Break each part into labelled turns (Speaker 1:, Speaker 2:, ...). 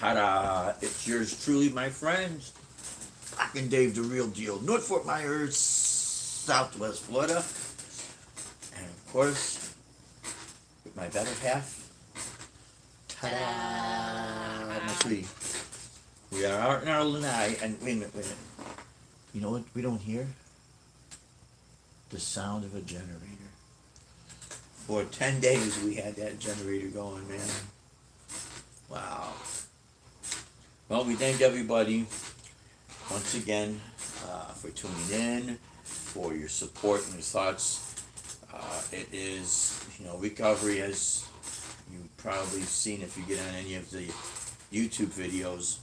Speaker 1: Ta-da! It's yours truly, my friends. Rockin' Dave, the real deal. North Fort Myers, Southwest Florida. And of course, with my better half. Ta-da! My sweetie. We are out in our lanai, and wait a minute. You know what we don't hear? The sound of a generator. For 10 days we had that generator going, man. Wow. Well, we thank everybody once again for tuning in, for your support and your thoughts. It is, recovery, as you've probably seen if you get on any of the YouTube videos.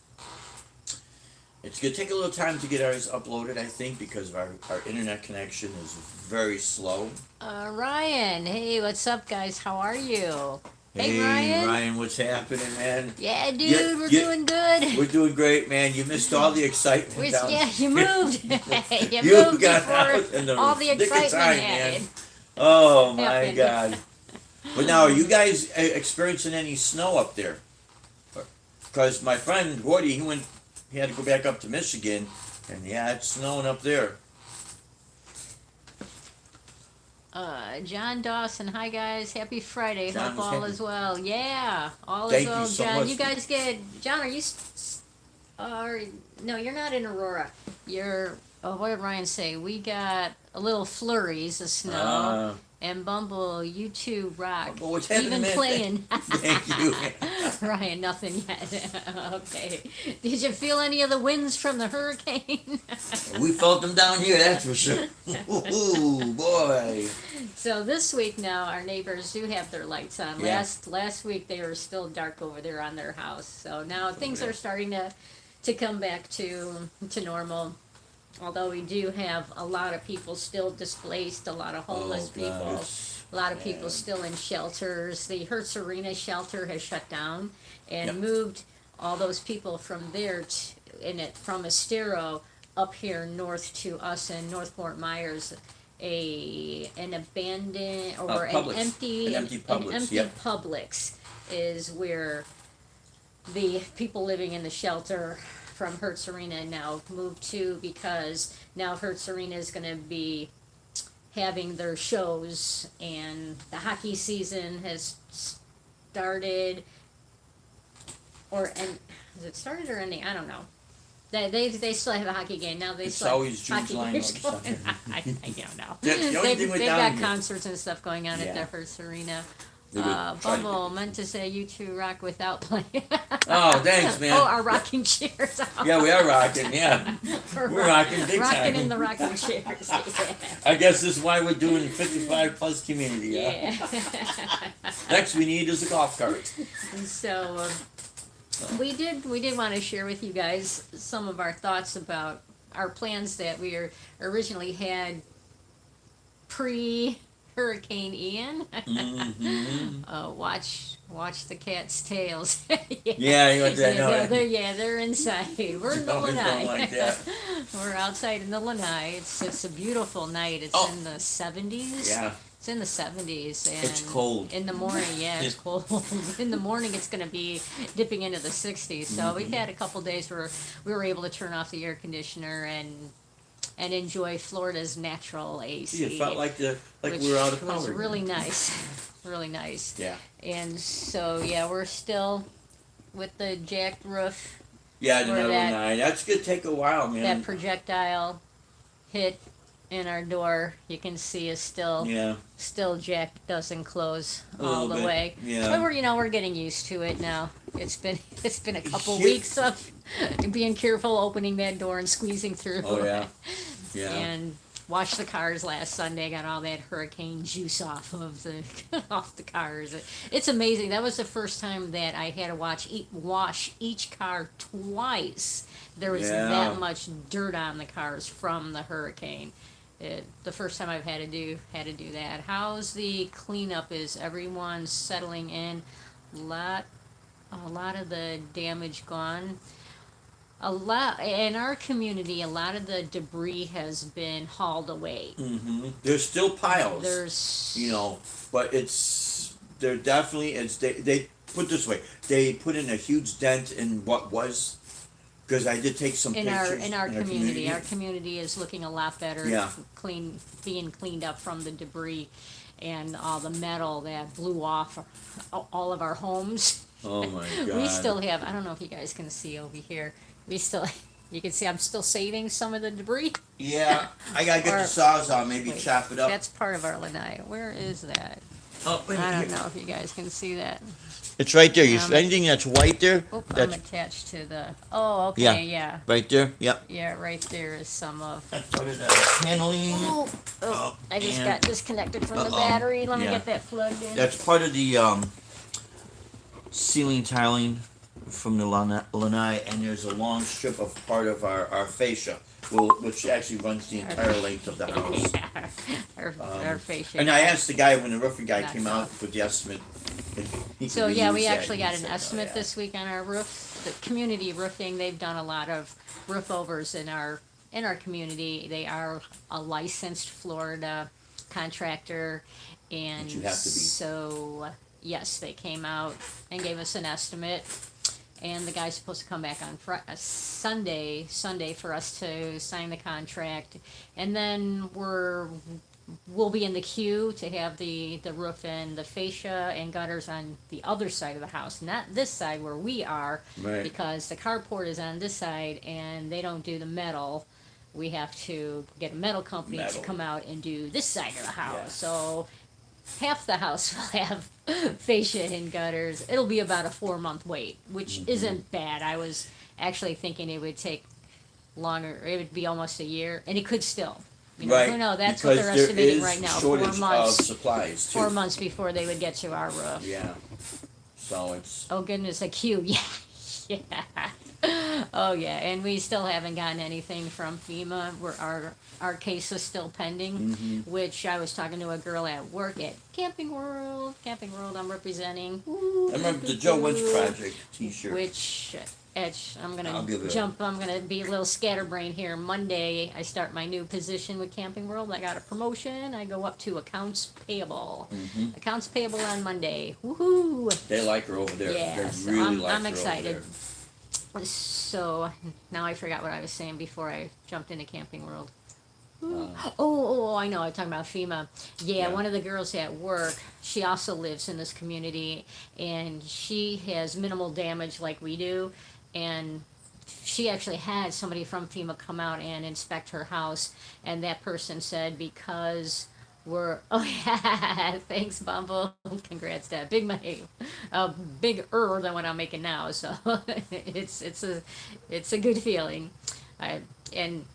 Speaker 1: It's going to take a little time to get ours uploaded, I think, because our internet connection is very slow.
Speaker 2: Ryan, hey, what's up, guys? How are you?
Speaker 1: Hey, Ryan, what's happening, man?
Speaker 2: Yeah, dude, we're doing good.
Speaker 1: We're doing great, man. You missed all the excitement.
Speaker 2: Yeah, you moved. you
Speaker 1: moved
Speaker 2: got
Speaker 1: before
Speaker 2: all the excitement
Speaker 1: man. Oh, my God. But now, are you guys experiencing any snow up there? Because my friend, Gordy, he had to go back up to Michigan, and yeah, it's snowing up there.
Speaker 2: John Dawson, hi guys, happy Friday.
Speaker 1: John,
Speaker 2: hope all is well. Yeah, all
Speaker 1: Thank
Speaker 2: is well,
Speaker 1: you so
Speaker 2: John.
Speaker 1: much.
Speaker 2: You guys John, are you? No, you're not in Aurora. What did Ryan say? We got a little flurries of snow. And Bumble, you two rock.
Speaker 1: Well, what's happening,
Speaker 2: Even
Speaker 1: man?
Speaker 2: playing.
Speaker 1: Thank you.
Speaker 2: Ryan, nothing yet. Okay. Did you feel any of the winds from the hurricane?
Speaker 1: We felt them down here, that's for sure. Ooh, boy.
Speaker 2: So this week now, our neighbors do have their lights on.
Speaker 1: Yeah.
Speaker 2: Last week they were still dark over there on their house. So now things are starting to come back to normal. Although we do have a lot of people still displaced, a lot of homeless people, a lot of people still in shelters. The Hertz Arena shelter has shut down and moved all those people from there from Estero up here north to us in North Fort Myers. An abandoned or an empty Publix is where the people living in the shelter from Hertz Arena now moved to, because now Hertz Arena is going to be having their shows, and the hockey season has started, has it started or ending? I don't know. They still have a hockey game now.
Speaker 1: It's always June's lineup.
Speaker 2: I don't know.
Speaker 1: They've
Speaker 2: got concerts and stuff going on at the Hertz Arena. Bumble meant to say you two rock without playing.
Speaker 1: Oh, thanks, man.
Speaker 2: Oh, our rocking chairs.
Speaker 1: Yeah, we are rocking, yeah. We're rocking big time.
Speaker 2: Rocking in the rocking chairs. Yeah.
Speaker 1: I guess this is why we're doing 55 plus community, yeah? Next we need is a golf cart.
Speaker 2: So, we did want to share with you guys some of our thoughts about our plans that we originally had pre-Hurricane Ian. Watch the cat's tails.
Speaker 1: Yeah, you want that?
Speaker 2: They're inside. We're in the lanai.
Speaker 1: Like that.
Speaker 2: We're outside in the lanai. It's a beautiful night. It's in the 70s.
Speaker 1: Yeah.
Speaker 2: It's in the 70s. And
Speaker 1: it's cold.
Speaker 2: In the morning, it's cold. In the morning, it's going to be dipping into the 60s. So we've had a couple days where we were able to turn off the air conditioner and enjoy Florida's natural AC.
Speaker 1: It felt like we were out of power.
Speaker 2: It was really nice. Really nice.
Speaker 1: Yeah.
Speaker 2: And so, we're still with the jacked roof.
Speaker 1: Yeah, the middle of the night. That's going to take a while, man.
Speaker 2: That projectile hit in our door. You can see is still jacked, doesn't close all the way.
Speaker 1: Yeah.
Speaker 2: But we're getting used to it now. It's been a couple weeks of being careful opening that door and squeezing through.
Speaker 1: Oh yeah. Yeah.
Speaker 2: And washed the cars last Sunday. Got all that hurricane juice off of the cars. It's amazing. That was the first time that I had to wash each car twice. There was that much dirt on the cars from the hurricane. The first time I've had to do that. How's the cleanup? Is everyone settling in? A lot of the damage gone. In our community, a lot of the debris has been hauled away.
Speaker 1: Mm-hmm. There's still piles.
Speaker 2: There's,
Speaker 1: but they're definitely they put it this way, they put in a huge dent in what was, because I did take some
Speaker 2: in our
Speaker 1: pictures.
Speaker 2: in our community. Our community is looking a lot better.
Speaker 1: Yeah.
Speaker 2: Being cleaned up from the debris and all the metal that blew off all of our homes.
Speaker 1: Oh my God.
Speaker 2: We still have. I don't know if you guys can see over here. We still. You can see I'm still saving some of the debris.
Speaker 1: Yeah, I gotta get
Speaker 2: Or-
Speaker 1: the saws out, maybe
Speaker 2: Wait,
Speaker 1: chop it up.
Speaker 2: That's part of our lanai. Where is that?
Speaker 1: Oh, wait,
Speaker 2: I don't
Speaker 1: here.
Speaker 2: know if you guys can see that.
Speaker 1: It's right there. You
Speaker 2: Um,
Speaker 1: anything that's white there?
Speaker 2: Oop,
Speaker 1: That's
Speaker 2: I'm attached to the. Oh, okay,
Speaker 1: Yeah.
Speaker 2: yeah.
Speaker 1: right there. Yep.
Speaker 2: Yeah, right there is some of.
Speaker 1: That's part of the paneling.
Speaker 2: Oh, I just
Speaker 1: and
Speaker 2: got disconnected from the
Speaker 1: Uh-oh.
Speaker 2: battery. Let me
Speaker 1: Yeah.
Speaker 2: get that plugged in.
Speaker 1: That's part of the ceiling tiling from the lanai, and there's a long strip of part of our fascia, which actually runs the entire length of the house.
Speaker 2: our fascia.
Speaker 1: And I asked the guy when the roofing guy
Speaker 2: Knocked
Speaker 1: came out
Speaker 2: off.
Speaker 1: with the estimate. if he
Speaker 2: So
Speaker 1: could
Speaker 2: yeah,
Speaker 1: reuse
Speaker 2: we
Speaker 1: that,
Speaker 2: actually
Speaker 1: and
Speaker 2: got
Speaker 1: he
Speaker 2: an
Speaker 1: said, "Oh,
Speaker 2: estimate
Speaker 1: yeah."
Speaker 2: this week on our roof. The community roofing, they've done a lot of roof overs in our community. They are a licensed Florida contractor, and
Speaker 1: Which you have to be.
Speaker 2: so yes, they came out and gave us an estimate. And the guy's supposed to come back on Sunday for us to sign the contract, and then we'll be in the queue to have the roof and the fascia and gutters on the other side of the house, not this side where we are,
Speaker 1: Right.
Speaker 2: because the carport is on this side and they don't do the metal. We have to get a metal company
Speaker 1: Metal.
Speaker 2: to come out and do this side of the house.
Speaker 1: Yeah.
Speaker 2: So half the house will have fascia and gutters. It'll be about a 4-month wait, which
Speaker 1: Mm-hmm.
Speaker 2: isn't bad. I was actually thinking it would take longer. It would be almost a year, and it could still. You know,
Speaker 1: Right.
Speaker 2: who knows? That's
Speaker 1: because
Speaker 2: what they're
Speaker 1: there
Speaker 2: estimating
Speaker 1: is
Speaker 2: right now. 4
Speaker 1: shortage of
Speaker 2: months.
Speaker 1: supplies too.
Speaker 2: 4 months before they would get to our roof.
Speaker 1: Yeah. So it's
Speaker 2: Oh goodness, a queue. Yeah, yeah. Oh yeah, and we still haven't gotten anything from FEMA. Our case is still pending.
Speaker 1: Mm-hmm.
Speaker 2: Which I was talking to a girl at work at Camping World. Camping World, I'm representing.
Speaker 1: I remember the Joe Wentz Project T-shirt.
Speaker 2: Which, I'm
Speaker 1: I'll
Speaker 2: gonna
Speaker 1: give it a-
Speaker 2: jump. I'm gonna be a little scatterbrain here. Monday, I start my new position with Camping World. I got a promotion. I go up to accounts payable.
Speaker 1: Mhm.
Speaker 2: Accounts payable on Monday. Woohoo!
Speaker 1: They like her over there.
Speaker 2: Yeah,
Speaker 1: they
Speaker 2: so
Speaker 1: really
Speaker 2: I'm
Speaker 1: like her
Speaker 2: excited.
Speaker 1: over
Speaker 2: So now I forgot what I was saying before I jumped into Camping World.
Speaker 1: there.
Speaker 2: Oh, I know. I'm talking about FEMA. Yeah,
Speaker 1: Yeah.
Speaker 2: one of the girls at work, she also lives in this community, and she has minimal damage like we do, and she actually had somebody from FEMA come out and inspect her house, and that person said because we're oh yeah, thanks Bumble, congrats Dad, big money, bigger than what I'm making now, so it's a good feeling, and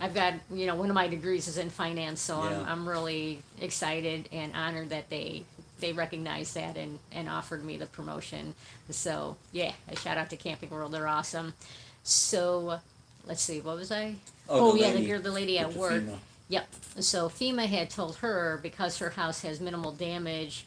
Speaker 2: I've got, one of my degrees is in finance, so
Speaker 1: Yeah.
Speaker 2: I'm really excited and honored that they recognized that and offered me the promotion. So yeah, a shout out to Camping World, they're awesome. So let's see, what was I?
Speaker 1: Oh, the
Speaker 2: yeah,
Speaker 1: lady
Speaker 2: the lady at
Speaker 1: with the
Speaker 2: work.
Speaker 1: FEMA.
Speaker 2: Yep. So FEMA had told her because her house has minimal damage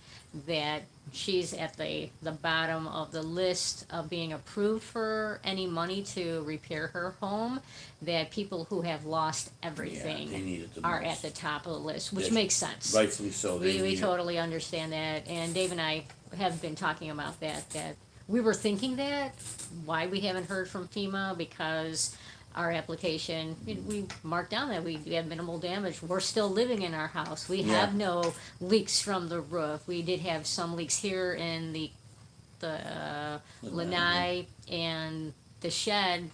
Speaker 2: that she's at the bottom of the list of being approved for any money to repair her home, that people who have lost everything
Speaker 1: Yeah, they need it the
Speaker 2: are
Speaker 1: most.
Speaker 2: at the top of the list, which
Speaker 1: Yes.
Speaker 2: makes sense.
Speaker 1: Rightfully so. They
Speaker 2: We
Speaker 1: need it.
Speaker 2: totally understand that, and Dave and I have been talking about that we were thinking that, why we haven't heard from FEMA, because our application, we marked down that we have minimal damage. We're still living in our house. We
Speaker 1: Yeah.
Speaker 2: have no leaks from the roof. We did have some leaks here in the lanai and the shed,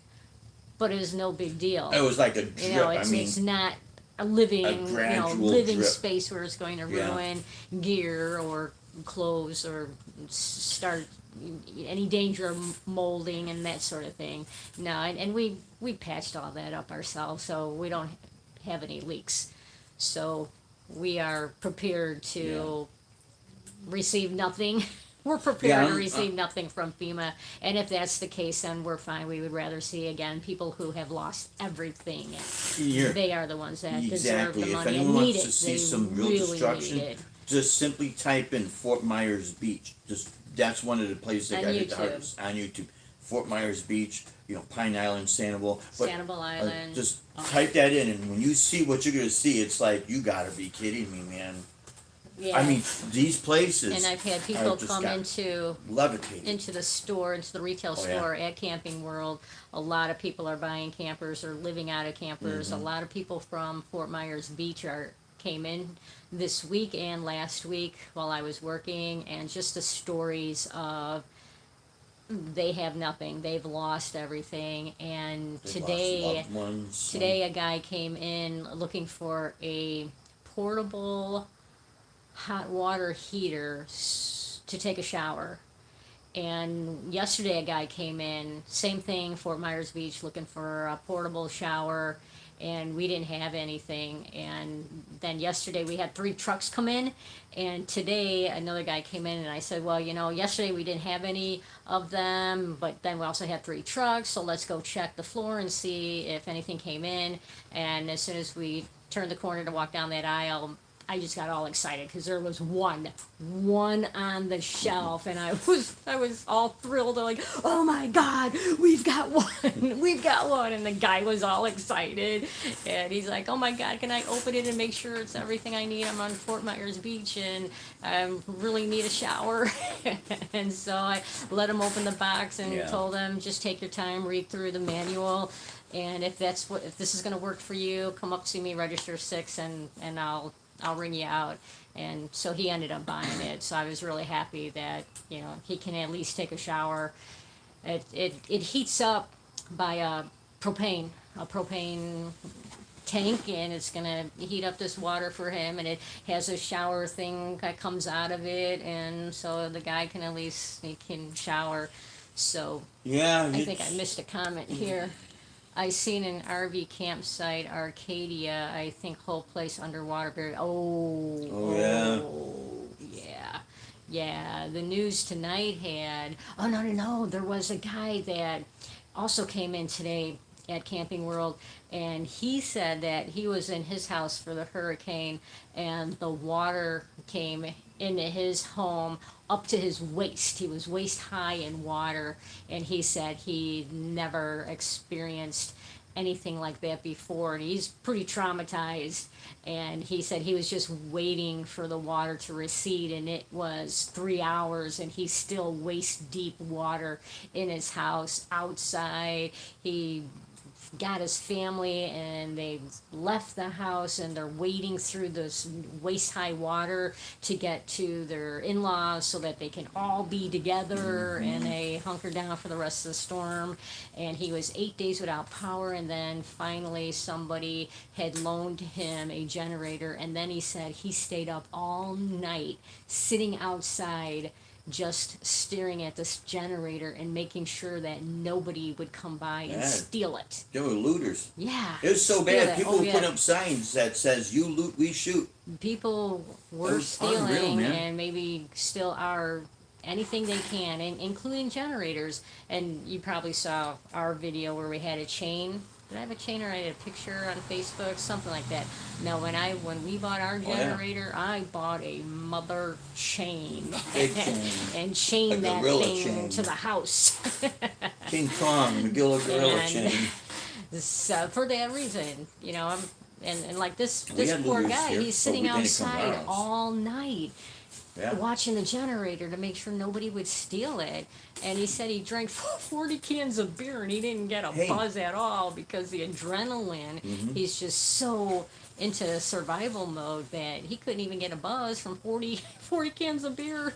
Speaker 2: but it was no big deal.
Speaker 1: It was like a drip.
Speaker 2: It's not a living,
Speaker 1: gradual
Speaker 2: living
Speaker 1: drip.
Speaker 2: space where it's going to
Speaker 1: Yeah.
Speaker 2: ruin gear or clothes or start any danger of molding and that sort of thing. No, and we patched all that up ourselves, so we don't have any leaks. So we are prepared to receive nothing. We're prepared
Speaker 1: Yeah,
Speaker 2: to receive nothing from FEMA, and if that's the case, then we're fine. We would rather see, again, people who have lost everything.
Speaker 1: You're-
Speaker 2: They are the ones that deserve
Speaker 1: Exactly.
Speaker 2: the
Speaker 1: If
Speaker 2: money
Speaker 1: anyone
Speaker 2: and need
Speaker 1: wants
Speaker 2: it.
Speaker 1: to see
Speaker 2: They
Speaker 1: some real
Speaker 2: really
Speaker 1: destruction,
Speaker 2: need it.
Speaker 1: just simply type in Fort Myers Beach. Just that's one of the places that
Speaker 2: On
Speaker 1: got hit the
Speaker 2: YouTube.
Speaker 1: hardest on YouTube. Fort Myers Beach, Pine Island, Sanibel. But,
Speaker 2: Sanibel Island.
Speaker 1: just
Speaker 2: Oh.
Speaker 1: type that in, and when you see what you're gonna see, it's like you gotta be kidding me, man.
Speaker 2: Yeah.
Speaker 1: I mean, these places
Speaker 2: And I've had
Speaker 1: are
Speaker 2: people
Speaker 1: just
Speaker 2: come
Speaker 1: got
Speaker 2: into
Speaker 1: levitated.
Speaker 2: the store, into the retail
Speaker 1: Oh, yeah.
Speaker 2: store at Camping World. A lot of people are buying campers or living out of campers. A
Speaker 1: Mhm.
Speaker 2: lot of people from Fort Myers Beach came in this week and last week while I was working, and just the stories of they have nothing, they've lost everything, and
Speaker 1: They lost
Speaker 2: today
Speaker 1: loved ones.
Speaker 2: today a guy came in looking for a portable hot water heater to take a shower. And yesterday a guy came in, same thing, Fort Myers Beach, looking for a portable shower, and we didn't have anything. And then yesterday we had 3 trucks come in, and today another guy came in, and I said, well, yesterday we didn't have any of them, but then we also had 3 trucks, so let's go check the floor and see if anything came in. And as soon as we turned the corner to walk down that aisle, I just got all excited because there was one on the shelf, and I was all thrilled. I'm like, oh my God, we've got one, we've got one, and the guy was all excited, and he's like, oh my God, can I open it and make sure it's everything I need? I'm on Fort Myers Beach, and I really need a shower, and so I let him open the box and
Speaker 1: Yeah.
Speaker 2: told him, just take your time, read through the manual. And if this is gonna work for you, come up see me, register 6, and I'll ring you out. And so he ended up buying it. So I was really happy that, he can at least take a shower. It heats up by a propane tank, and it's gonna heat up this water for him, and it has a shower thing that comes out of it, and so the guy can at least, he can shower. So
Speaker 1: Yeah,
Speaker 2: I think I missed a comment here. I seen an RV campsite, Arcadia. I think whole place underwater.
Speaker 1: Oh, yeah.
Speaker 2: Yeah, yeah. The news tonight had. Oh no! There was a guy that also came in today at Camping World, and he said that he was in his house for the hurricane, and the water came into his home up to his waist. He was waist high in water, and he said he never experienced anything like that before, and he's pretty traumatized. And he said he was just waiting for the water to recede, and it was 3 hours, and he's still waist deep water in his house outside. He got his family, and they left the house, and they're wading through this waist high water to get to their in-laws so that they can all be together, and they hunker down for the rest of the storm. And he was 8 days without power, and then finally somebody had loaned him a generator, and then he said he stayed up all night sitting outside just staring at this generator and making sure that nobody would come by and
Speaker 1: Yeah.
Speaker 2: steal it.
Speaker 1: They were looters.
Speaker 2: Yeah.
Speaker 1: It was so
Speaker 2: steal
Speaker 1: bad.
Speaker 2: it.
Speaker 1: People
Speaker 2: Oh,
Speaker 1: would
Speaker 2: yeah.
Speaker 1: put up signs that says "You loot, we shoot."
Speaker 2: People
Speaker 1: It
Speaker 2: were
Speaker 1: was unreal,
Speaker 2: stealing,
Speaker 1: man.
Speaker 2: and maybe still are, anything they can, and including generators. And you probably saw our video where we had a chain. Did I have a chain, or I had a picture on Facebook, something like that? No, when we bought our
Speaker 1: yeah.
Speaker 2: generator, I bought a mother chain
Speaker 1: Big chain.
Speaker 2: and chained
Speaker 1: A
Speaker 2: that
Speaker 1: gorilla
Speaker 2: thing
Speaker 1: chain.
Speaker 2: to the house.
Speaker 1: King Kong, McGilla Gorilla
Speaker 2: And-
Speaker 1: Chain.
Speaker 2: So for that reason, and like this
Speaker 1: We had
Speaker 2: poor
Speaker 1: looters
Speaker 2: guy,
Speaker 1: here,
Speaker 2: he's
Speaker 1: but
Speaker 2: sitting
Speaker 1: we didn't come
Speaker 2: outside
Speaker 1: around.
Speaker 2: all night
Speaker 1: Yeah.
Speaker 2: watching the generator to make sure nobody would steal it. And he said he drank 40 cans of beer, and he didn't get a
Speaker 1: Hey.
Speaker 2: buzz at all because the adrenaline, he's just so into survival mode that he couldn't even get a buzz from 40 cans of beer.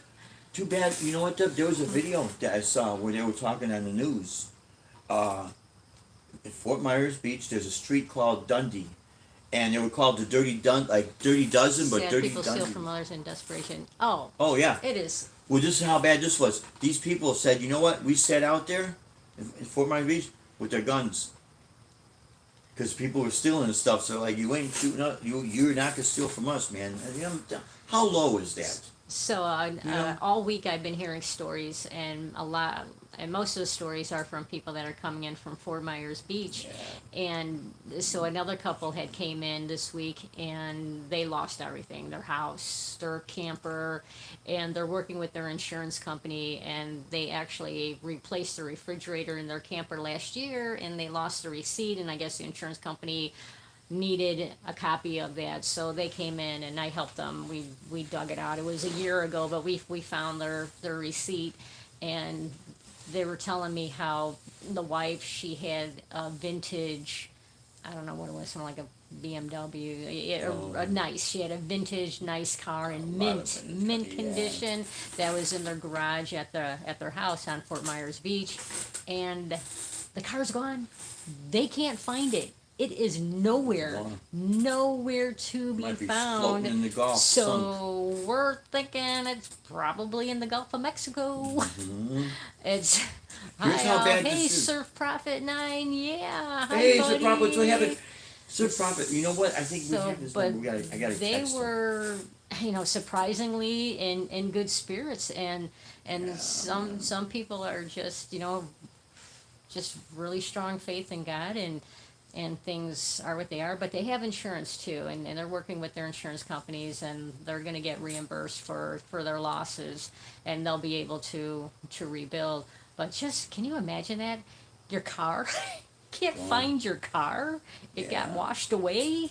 Speaker 1: Too bad. You know what? There was a video that I saw where they were talking on the news. At Fort Myers Beach, there's a street called Dundee, and they were called the Dirty Dozen, but
Speaker 2: Sad
Speaker 1: Dirty
Speaker 2: people steal
Speaker 1: Dundee.
Speaker 2: from others in desperation. Oh,
Speaker 1: Oh yeah.
Speaker 2: it is.
Speaker 1: Well, this is how bad this was. These people said, you know what? We sat out there in Fort Myers Beach with their guns. Because people were stealing and stuff. So, like, you ain't shooting up. You're not going to steal from us, man. How low is that?
Speaker 2: So
Speaker 1: Yeah.
Speaker 2: all week I've been hearing stories, and most of the stories are from people that are coming in from Fort Myers Beach. And so another couple had came in this week, and they lost everything, their house, their camper, and they're working with their insurance company, and they actually replaced the refrigerator in their camper last year, and they lost the receipt, and I guess the insurance company needed a copy of that, so they came in and I helped them. We dug it out. It was a year ago, but we found their receipt, and they were telling me how the wife, she had a vintage, I don't know what it was, something like a BMW, a nice. She had a vintage nice car in mint condition that was in their garage at their house on Fort Myers Beach, and the car's gone. They can't find it. It is nowhere, nowhere to be
Speaker 1: Might be
Speaker 2: found.
Speaker 1: floating in the Gulf.
Speaker 2: So we're thinking it's probably in the Gulf of Mexico. It's
Speaker 1: Here's how bad
Speaker 2: hey,
Speaker 1: this is.
Speaker 2: Surf Prophet 9, yeah. Hi,
Speaker 1: Hey,
Speaker 2: buddy.
Speaker 1: Surf Prophet, we have it. Surf Prophet, you know what? I think we
Speaker 2: So,
Speaker 1: have this
Speaker 2: but
Speaker 1: number. I gotta
Speaker 2: they
Speaker 1: text them.
Speaker 2: were, surprisingly in good spirits, and some people are just, just really strong faith in God, and things are what they are, but they have insurance too, and they're working with their insurance companies, and they're gonna get reimbursed for their losses, and they'll be able to rebuild. But just, can you imagine that? Your car, can't find your car, it got
Speaker 1: Yeah.
Speaker 2: washed away,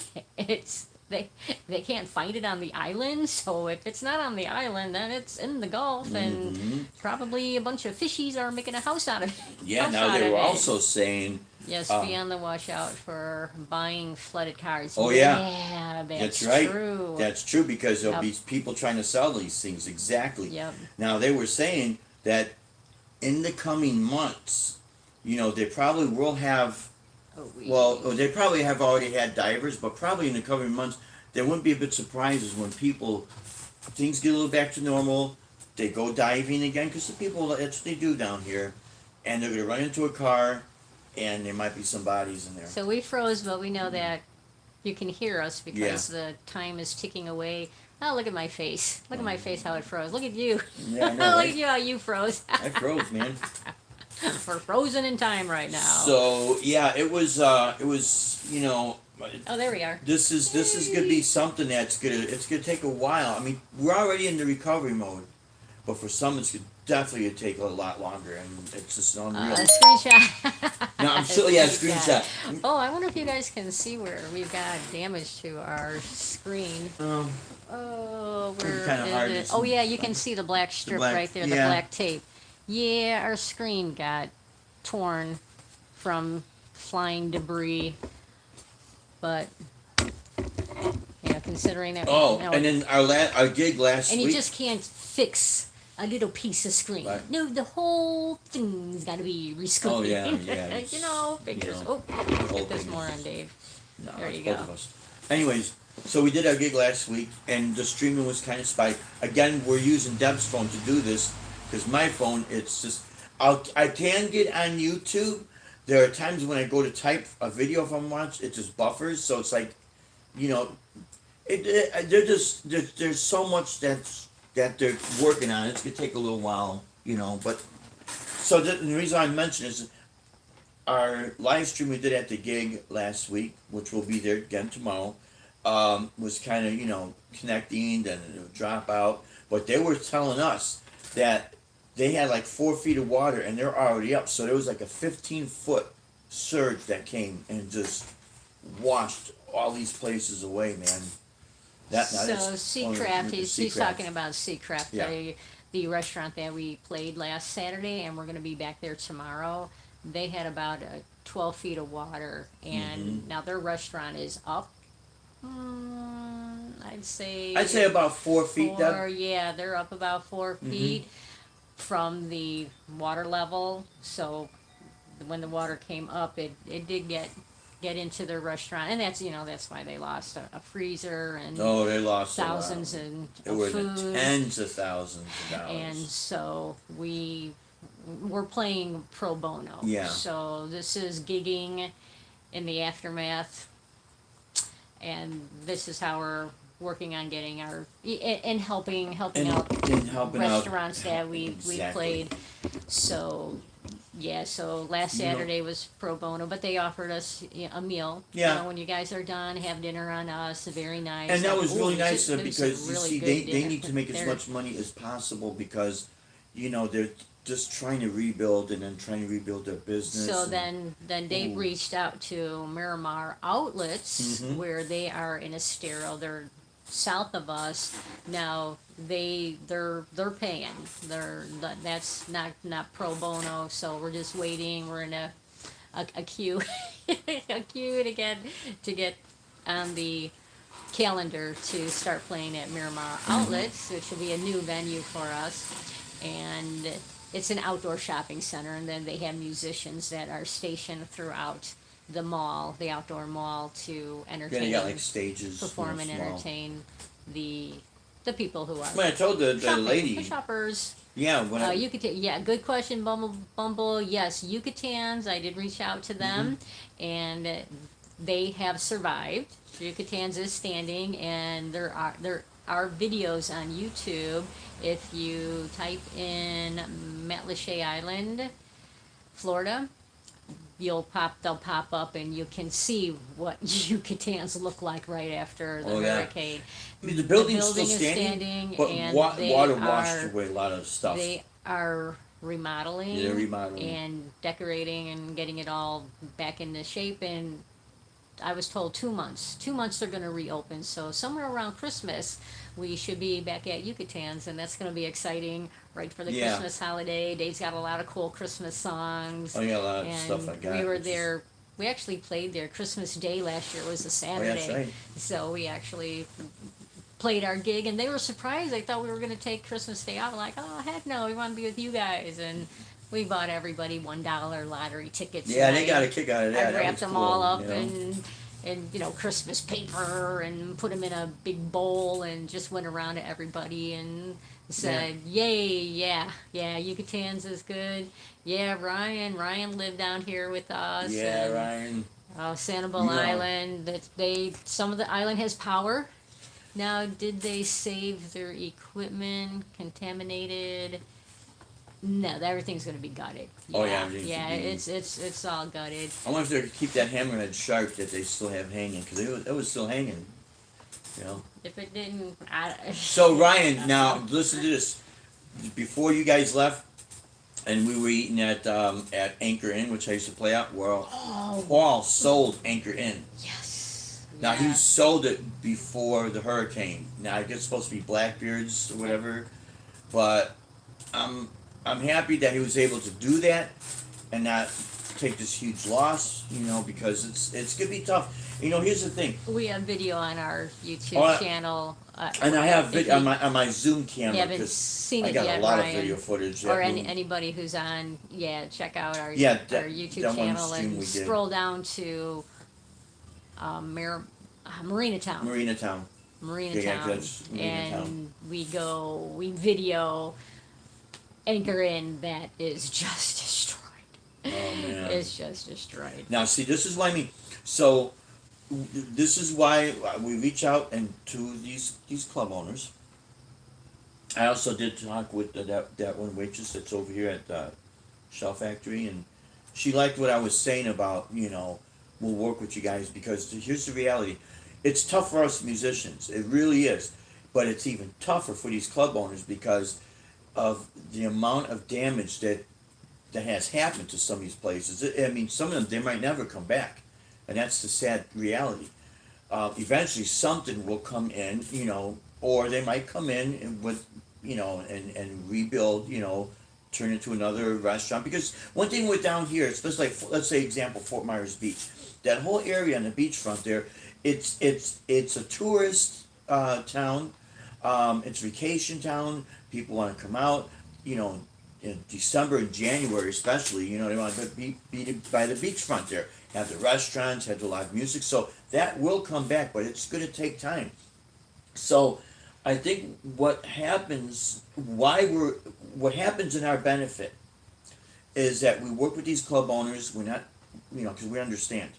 Speaker 2: they can't find it on the island, so if it's not on the island, then it's in the Gulf, and probably a bunch of fishies are making a house out of it.
Speaker 1: Yeah,
Speaker 2: house
Speaker 1: now
Speaker 2: out
Speaker 1: they
Speaker 2: of
Speaker 1: were
Speaker 2: it.
Speaker 1: also saying,
Speaker 2: Yes, be on the watch out for buying flooded cars.
Speaker 1: Oh, yeah.
Speaker 2: Yeah, that's
Speaker 1: right.
Speaker 2: true.
Speaker 1: That's true, because there'll
Speaker 2: Yep.
Speaker 1: be people trying to sell these things. Exactly.
Speaker 2: Yep.
Speaker 1: Now, they were saying that in the coming months, they probably will have, they probably have already had divers, but probably in the coming months, there wouldn't be a bit surprises when things get a little back to normal, they go diving again, because the people, that's what they do down here, and they're going to run into a car, and there might be some bodies in there.
Speaker 2: So we froze, but we know that you can hear us because the time is ticking away. Oh, look at my face. Look at my face, how it froze. Look at you.
Speaker 1: Yeah, I know,
Speaker 2: Look
Speaker 1: right?
Speaker 2: at you, how you froze.
Speaker 1: I froze, man.
Speaker 2: We're frozen in time right now.
Speaker 1: So yeah, it was
Speaker 2: Oh, there we are.
Speaker 1: this is gonna be something it's gonna take a while. I mean, we're already in the recovery mode, but for some it's definitely gonna take a lot longer, and it's just unreal.
Speaker 2: Screenshot.
Speaker 1: No, I'm still screenshot.
Speaker 2: Oh, I wonder if you guys can see where we've got damage to our screen. Oh, where
Speaker 1: kinda
Speaker 2: is
Speaker 1: hard
Speaker 2: it?
Speaker 1: to
Speaker 2: Oh
Speaker 1: see.
Speaker 2: yeah, you can see the black strip
Speaker 1: black-
Speaker 2: right there, the
Speaker 1: yeah.
Speaker 2: black tape. Yeah, our screen got torn from flying debris, but considering that.
Speaker 1: Oh, and then our gig last
Speaker 2: and
Speaker 1: week.
Speaker 2: you just can't fix a little piece of screen.
Speaker 1: Right.
Speaker 2: No, the whole thing's got to be rescreened.
Speaker 1: Oh, yeah,
Speaker 2: Figures.
Speaker 1: whole
Speaker 2: Get this
Speaker 1: thing
Speaker 2: more
Speaker 1: is-
Speaker 2: on Dave.
Speaker 1: No,
Speaker 2: There
Speaker 1: it's
Speaker 2: you
Speaker 1: both
Speaker 2: go.
Speaker 1: of us. Anyways, so we did our gig last week, and the streaming was kind of spiked. Again, we're using Deb's phone to do this, because my phone, it's just, I can get on YouTube. There are times when I go to type a video if I'm watching, it just buffers, so it's like, there's so much that they're working on. It's gonna take a little while, but, so the reason I mention is, our live stream we did at the gig last week, which will be there again tomorrow, was kind of, connecting, then it would drop out. But they were telling us that they had like 4 feet of water and they're already up. So there was like a 15-foot surge that came and just washed all these places away, man.
Speaker 2: So Seacraft, he's talking about Seacraft,
Speaker 1: Yeah.
Speaker 2: the restaurant that we played last Saturday, and we're going to be back there tomorrow. They had about 12 feet of water, and now their restaurant is up. I'd say
Speaker 1: about 4 feet.
Speaker 2: yeah, they're up about 4 feet from the water level. So when the water came up, it did get into their restaurant, and that's why they lost a freezer and
Speaker 1: Oh, they lost
Speaker 2: thousands
Speaker 1: a lot.
Speaker 2: and
Speaker 1: It was
Speaker 2: food.
Speaker 1: tens of thousands of dollars.
Speaker 2: And so we're playing pro bono.
Speaker 1: Yeah.
Speaker 2: So this is gigging in the aftermath, and this is how we're working on getting our and helping out
Speaker 1: and helping
Speaker 2: restaurants that we've
Speaker 1: Exactly.
Speaker 2: played. So yeah, so last
Speaker 1: You know-
Speaker 2: Saturday was pro bono, but they offered us a meal.
Speaker 1: Yeah.
Speaker 2: When you guys are done, have dinner on us. Very nice.
Speaker 1: And that was really
Speaker 2: Ooh,
Speaker 1: nice
Speaker 2: it was a
Speaker 1: because you
Speaker 2: really
Speaker 1: see,
Speaker 2: good
Speaker 1: they
Speaker 2: dinner.
Speaker 1: need to make as
Speaker 2: They're-
Speaker 1: much money as possible because, just trying to rebuild and then trying to rebuild their business.
Speaker 2: So
Speaker 1: and-
Speaker 2: then Dave
Speaker 1: Ooh.
Speaker 2: reached out to Miramar Outlets,
Speaker 1: Mhm.
Speaker 2: where they are in Estero. They're south of us. Now they're paying. That's not pro bono. So we're just waiting. We're in a queue a queue to get on the calendar to start playing at Miramar Outlets, which will be a new venue for us. And it's an outdoor shopping center, and then they have musicians that are stationed throughout the mall, the outdoor mall, to
Speaker 1: Yeah,
Speaker 2: entertain,
Speaker 1: they got like stages.
Speaker 2: perform, and
Speaker 1: small.
Speaker 2: entertain the people who are
Speaker 1: When I told the
Speaker 2: shopping,
Speaker 1: lady,
Speaker 2: the shoppers.
Speaker 1: yeah, when I,
Speaker 2: Yeah, good question, Bumble. Yes, Yucatans. I did reach out to them,
Speaker 1: Mm-hmm.
Speaker 2: and they have survived. Yucatans is standing, and there are videos on YouTube. If you type in Matlacha Island, Florida, they'll pop up, and you can see what Yucatans look like right after the
Speaker 1: Oh, yeah.
Speaker 2: hurricane.
Speaker 1: I mean, the building's
Speaker 2: building
Speaker 1: still
Speaker 2: is
Speaker 1: standing,
Speaker 2: standing,
Speaker 1: but
Speaker 2: and they
Speaker 1: water washed
Speaker 2: are-
Speaker 1: away a lot of stuff.
Speaker 2: They are remodeling,
Speaker 1: Yeah, remodeling.
Speaker 2: and decorating and getting it all back into shape. And I was told 2 months. 2 months they're going to reopen. So somewhere around Christmas, we should be back at Yucatan's, and that's going to be exciting right for the
Speaker 1: Yeah.
Speaker 2: Christmas holiday. Dave's got a lot of cool Christmas songs.
Speaker 1: Oh, yeah, a lot of
Speaker 2: And
Speaker 1: stuff I got.
Speaker 2: we were
Speaker 1: which is-
Speaker 2: there. We actually played there Christmas Day last year. It was a
Speaker 1: Oh,
Speaker 2: Saturday.
Speaker 1: yeah, that's right.
Speaker 2: So we actually played our gig, and they were surprised. They thought we were going to take Christmas Day off. Like, oh heck no, we want to be with you guys. And we bought everybody $1 lottery tickets.
Speaker 1: Yeah,
Speaker 2: and
Speaker 1: they got a kick out of that.
Speaker 2: I
Speaker 1: That
Speaker 2: wrapped
Speaker 1: was
Speaker 2: them
Speaker 1: cool,
Speaker 2: all up
Speaker 1: you know?
Speaker 2: and Christmas paper, and put them in a big bowl, and just went around to everybody and said, "Yay, yeah, Yucatan's is good. Yeah, Ryan lived down here with us.
Speaker 1: Yeah,
Speaker 2: and,
Speaker 1: Ryan.
Speaker 2: Sanibel
Speaker 1: Yeah.
Speaker 2: Island. Some of the island has power. Now, did they save their equipment contaminated? No, everything's gonna be gutted.
Speaker 1: Oh, yeah, everything's
Speaker 2: yeah,
Speaker 1: gonna be-
Speaker 2: it's all gutted.
Speaker 1: I wonder if they could keep that hammerhead shark that they still have hanging, because it was still hanging. You know.
Speaker 2: If it didn't,
Speaker 1: So Ryan, now listen to this. Before you guys left, and we were eating at Anchor Inn, which I used to play at. Well,
Speaker 2: Oh
Speaker 1: Paul sold Anchor Inn.
Speaker 2: yes.
Speaker 1: Now
Speaker 2: yeah.
Speaker 1: he sold it before the hurricane. Now I guess it's supposed to be Blackbeards or whatever, but I'm happy that he was able to do that and not take this huge loss. You know, because it's gonna be tough. You know, here's the thing,
Speaker 2: We have video on our YouTube
Speaker 1: Oh,
Speaker 2: channel.
Speaker 1: and I have
Speaker 2: if
Speaker 1: video
Speaker 2: you
Speaker 1: on my Zoom
Speaker 2: you
Speaker 1: camera
Speaker 2: haven't
Speaker 1: because
Speaker 2: seen
Speaker 1: I
Speaker 2: it
Speaker 1: got
Speaker 2: yet,
Speaker 1: a lot
Speaker 2: Ryan,
Speaker 1: of video footage.
Speaker 2: or
Speaker 1: that will-
Speaker 2: anybody who's on, check out our
Speaker 1: Yeah,
Speaker 2: our YouTube
Speaker 1: that one
Speaker 2: channel
Speaker 1: stream
Speaker 2: and
Speaker 1: we did.
Speaker 2: scroll down to Marina Town.
Speaker 1: Marina Town.
Speaker 2: Marina
Speaker 1: Yeah,
Speaker 2: Town,
Speaker 1: that's Marina
Speaker 2: and we video Anchor Inn that is just destroyed.
Speaker 1: Oh man.
Speaker 2: It's just destroyed.
Speaker 1: Now, see, this is what I mean. So, this is why we reach out and to these club owners. I also did talk with that one waitress that's over here at the Shell Factory, and she liked what I was saying about, we'll work with you guys, because here's the reality. It's tough for us musicians. It really is. But it's even tougher for these club owners because of the amount of damage that has happened to some of these places. I mean, some of them, they might never come back. And that's the sad reality. Eventually something will come in, or they might come in and with, and rebuild, turn into another restaurant. Because one thing with down here, especially like, let's say example, Fort Myers Beach, that whole area on the beachfront there, it's a tourist town, it's a vacation town. People want to come out, in December and January especially, they want to be by the beachfront there, have the restaurants, have the live music. So that will come back, but it's going to take time. So I think what happens in our benefit is that we work with these club owners. We're not, because we understand.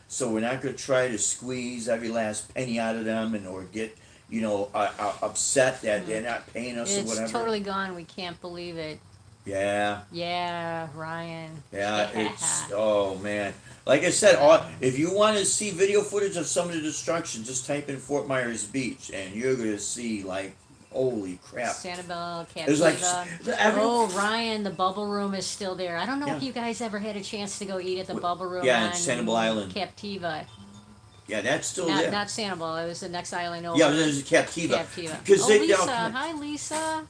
Speaker 1: So we're not going to try to squeeze every last penny out of them or get, upset that they're not paying us or
Speaker 2: It's
Speaker 1: whatever.
Speaker 2: totally gone. We can't believe it.
Speaker 1: Yeah.
Speaker 2: Yeah, Ryan.
Speaker 1: Yeah, oh man. Like I said, if you want to see video footage of some of the destruction, just type in Fort Myers Beach and you're going to see like Holy crap!
Speaker 2: Sanibel,
Speaker 1: It was like
Speaker 2: Captiva. Oh, Ryan, the Bubble Room is still there. I don't know if
Speaker 1: Yeah.
Speaker 2: you guys ever had a chance to go eat at the Bubble Room
Speaker 1: Yeah,
Speaker 2: on
Speaker 1: it's Sanibel Island.
Speaker 2: Captiva.
Speaker 1: Yeah, that's still
Speaker 2: Not
Speaker 1: there.
Speaker 2: not Sanibel. It was the next island over.
Speaker 1: Yeah, there's a Captiva.
Speaker 2: Captiva.
Speaker 1: Because
Speaker 2: Oh,
Speaker 1: they
Speaker 2: Lisa.
Speaker 1: don't.
Speaker 2: Hi, Lisa.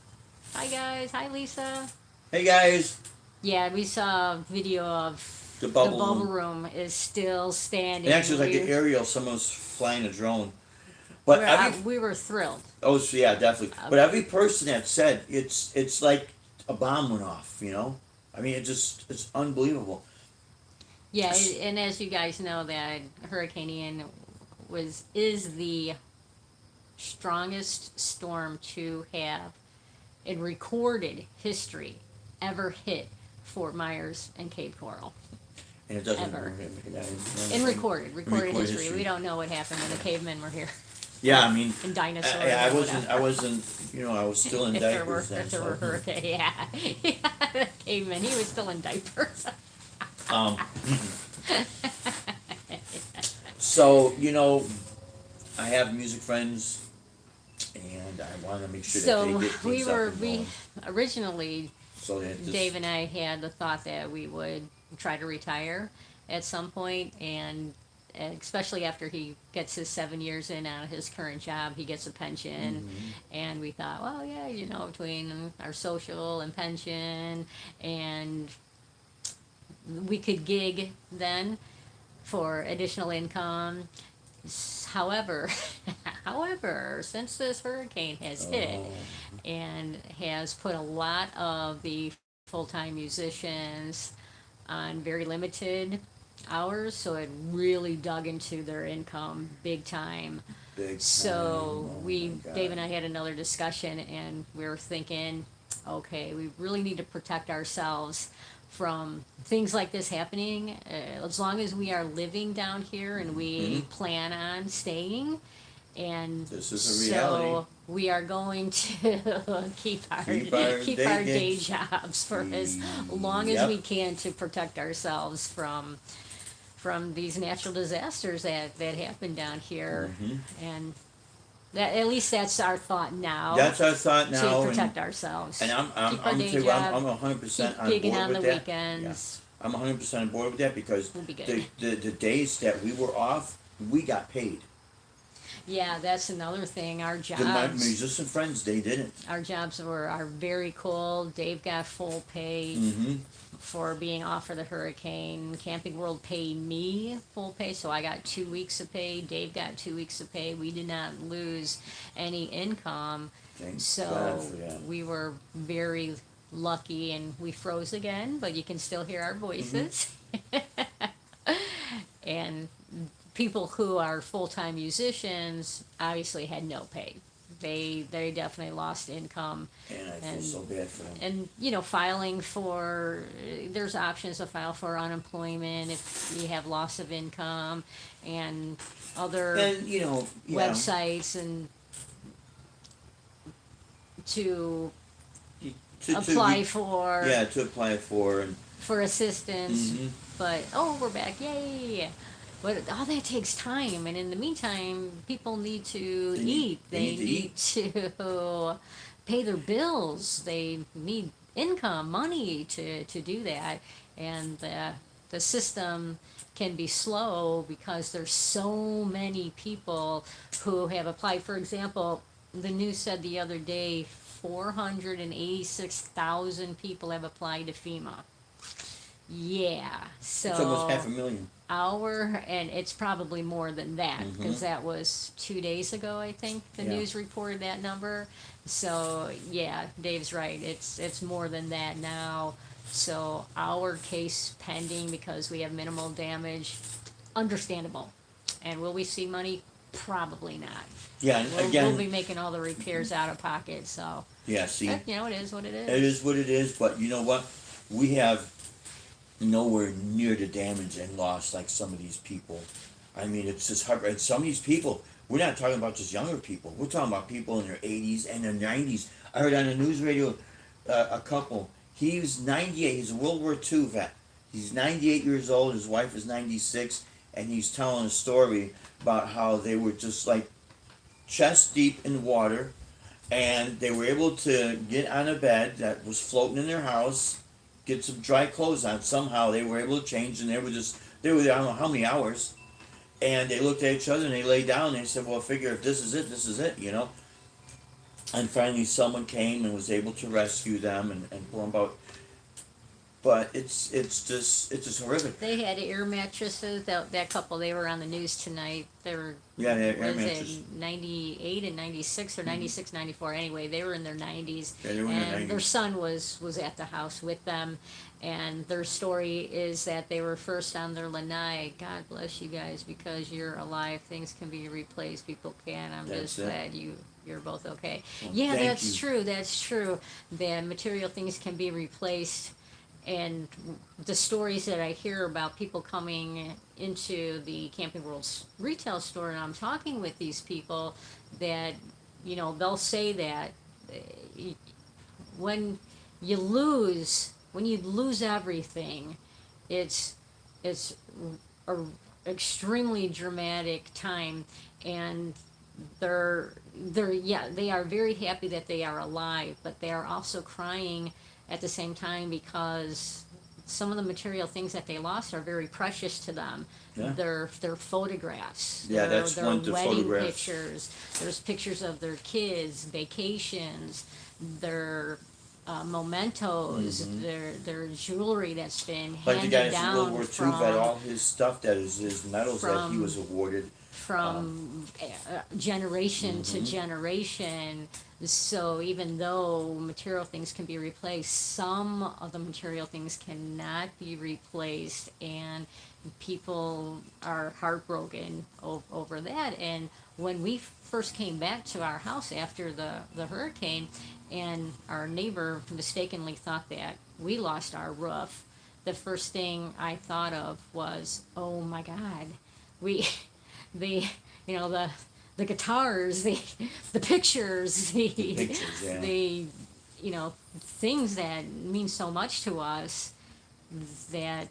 Speaker 2: Hi, guys. Hi, Lisa.
Speaker 1: Hey guys,
Speaker 2: Yeah, we saw a video of
Speaker 1: the
Speaker 2: the
Speaker 1: bubble.
Speaker 2: Bubble Room is still standing.
Speaker 1: And actually, it was like
Speaker 2: We-
Speaker 1: an aerial. Someone was flying a drone. But every
Speaker 2: we were thrilled.
Speaker 1: oh so yeah, definitely. But every person that said it's like a bomb went off. You know, I mean, it's unbelievable.
Speaker 2: Yeah, and as you guys know, that Hurricane Ian is the strongest storm to have in recorded history ever hit Fort Myers and Cape Coral.
Speaker 1: And it doesn't.
Speaker 2: Ever.
Speaker 1: Yeah,
Speaker 2: In recorded history. We don't know what happened when the cavemen were here.
Speaker 1: Yeah, I mean,
Speaker 2: And dinosaurs.
Speaker 1: I
Speaker 2: and
Speaker 1: wasn't.
Speaker 2: whatever.
Speaker 1: I wasn't. You know, I was still in
Speaker 2: If there were,
Speaker 1: diapers then.
Speaker 2: if there
Speaker 1: so-
Speaker 2: were hurricane, yeah, yeah, caveman. He was still in diapers.
Speaker 1: Um, so you know, I have music friends, and I want to make sure that
Speaker 2: So
Speaker 1: they get things up and
Speaker 2: we
Speaker 1: going,
Speaker 2: originally,
Speaker 1: so that this,
Speaker 2: Dave and I had the thought that we would try to retire at some point, and especially after he gets his 7 years in out of his current job, he gets a pension. And we thought, well, yeah, you know, between our social and pension, and we could gig then for additional income. However, since this hurricane has hit and has put a lot of the full-time musicians on very limited hours, so it really dug into their income big time.
Speaker 1: big time.
Speaker 2: So
Speaker 1: Oh
Speaker 2: we,
Speaker 1: my God.
Speaker 2: Dave and I had another discussion, and we were thinking, okay, we really need to protect ourselves from things like this happening. As long as we are living down here and we plan on staying, and
Speaker 1: This is a
Speaker 2: so
Speaker 1: reality.
Speaker 2: we are going to keep our day jobs for as long as
Speaker 1: Yep.
Speaker 2: we can to protect ourselves from these natural disasters that happen down here. And that, at least that's our thought now,
Speaker 1: That's our thought now,
Speaker 2: to protect ourselves.
Speaker 1: and I'm
Speaker 2: Keep our day
Speaker 1: too,
Speaker 2: job,
Speaker 1: I'm 100%
Speaker 2: keep
Speaker 1: on
Speaker 2: gigging
Speaker 1: board
Speaker 2: on the
Speaker 1: with that.
Speaker 2: weekends.
Speaker 1: Yeah. I'm 100% on board with that because
Speaker 2: We'll be good.
Speaker 1: the days that we were off, we got paid.
Speaker 2: Yeah, that's another thing. Our
Speaker 1: My
Speaker 2: jobs,
Speaker 1: musician friends, they didn't.
Speaker 2: are very cool. Dave got full pay for being off for the hurricane. Camping World paid me full pay, so I got 2 weeks of pay. Dave got 2 weeks of pay. We did not lose any income,
Speaker 1: Thank
Speaker 2: so
Speaker 1: God for that.
Speaker 2: we were very lucky. And we froze again, but you can still hear our voices. And people who are full-time musicians obviously had no pay. They definitely lost income.
Speaker 1: And I feel
Speaker 2: And-
Speaker 1: so bad for them.
Speaker 2: And, you know, filing for, there's options to file for unemployment if you have loss of income, and other
Speaker 1: And, you know, yeah,
Speaker 2: websites, and to
Speaker 1: to
Speaker 2: apply
Speaker 1: be-
Speaker 2: for
Speaker 1: yeah, to apply for, and
Speaker 2: assistance.
Speaker 1: Mhm.
Speaker 2: But we're back, yay! But all that takes time, and in the meantime, people need to
Speaker 1: They
Speaker 2: eat.
Speaker 1: need-
Speaker 2: They
Speaker 1: they need to
Speaker 2: need to pay their bills. They need income, money to do that, and the system can be slow because there's so many people who have applied. For example, the news said the other day 486,000 people have applied to FEMA. Yeah, so
Speaker 1: it's almost 500,000.
Speaker 2: and it's probably more than that, because that was 2 days ago, I think the
Speaker 1: Yeah.
Speaker 2: news reported that number. So yeah, Dave's right, it's more than that now. So our case pending because we have minimal damage, understandable. And will we see money? Probably not.
Speaker 1: Yeah, and
Speaker 2: We'll
Speaker 1: again,
Speaker 2: be making all the repairs out of pocket, so
Speaker 1: yeah, see,
Speaker 2: you know, it is what it is.
Speaker 1: it is what it is, but you know what? We have nowhere near the damage and loss like some of these people. I mean, it's just hard. And some of these people, we're not talking about just younger people. We're talking about people in their 80s and their 90s. I heard on the news radio a couple. He's 98. He's a World War II vet. He's 98 years old. His wife is 96, and he's telling a story about how they were just like chest deep in water, and they were able to get on a bed that was floating in their house, get some dry clothes on. Somehow they were able to change, and they were there I don't know how many hours, and they looked at each other and they lay down and they said, "Well, I figure if this is it, you know." And finally, someone came and was able to rescue them and pull them out. But it's just horrific.
Speaker 2: They had air mattresses. That couple, they were on the news tonight. They were,
Speaker 1: Yeah, they had air
Speaker 2: was
Speaker 1: mattress.
Speaker 2: it 98 and 96 or 96, 94? Anyway, they were in their 90s.
Speaker 1: Yeah, they were in their
Speaker 2: And their
Speaker 1: 90s.
Speaker 2: son was at the house with them. And their story is that they were first on their lanai. God bless you guys, because you're alive. Things can be replaced. People can. I'm
Speaker 1: That's
Speaker 2: just
Speaker 1: it.
Speaker 2: glad you're both okay.
Speaker 1: Well,
Speaker 2: Yeah,
Speaker 1: thank
Speaker 2: that's
Speaker 1: you.
Speaker 2: true. That's true. The material things can be replaced. And the stories that I hear about people coming into the Camping World's retail store, and I'm talking with these people that, they'll say that uh, when when you lose everything, it's a extremely dramatic time, and they are very happy that they are alive, but they are also crying at the same time because some of the material things that they lost are very precious to them.
Speaker 1: Yeah.
Speaker 2: Their photographs,
Speaker 1: Yeah, that's
Speaker 2: their
Speaker 1: one, the
Speaker 2: wedding
Speaker 1: photographs.
Speaker 2: pictures. There's pictures of their kids, vacations, their mementos, their jewelry that's been
Speaker 1: Like the
Speaker 2: handed
Speaker 1: guys in
Speaker 2: down
Speaker 1: World War II,
Speaker 2: from
Speaker 1: got all his stuff that is his medals that he
Speaker 2: from-
Speaker 1: was awarded.
Speaker 2: Generation to generation. So even though material things can be replaced, some of the material things cannot be replaced, and people are heartbroken over that. And when we first came back to our house after the hurricane, and our neighbor mistakenly thought that we lost our roof, the first thing I thought of was, oh my God, we the the guitars, the pictures, the
Speaker 1: Pictures, yeah.
Speaker 2: the things that mean so much to us, that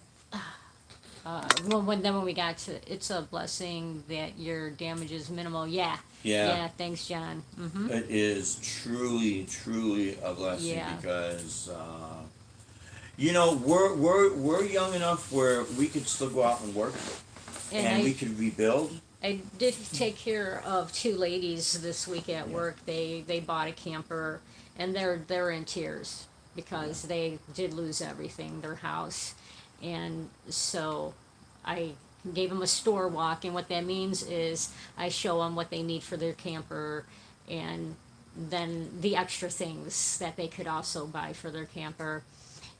Speaker 2: when we got to, it's a blessing that your damage is minimal. Yeah. Thanks, John.
Speaker 1: It is truly a blessing
Speaker 2: Yeah.
Speaker 1: because we're young enough where we could still go out and work and we could rebuild.
Speaker 2: I did take care of two ladies this week at work. They bought a camper, and they're in tears because they did lose everything, their house, and so I gave them a store walk, and what that means is I show them what they need for their camper, and then the extra things that they could also buy for their camper.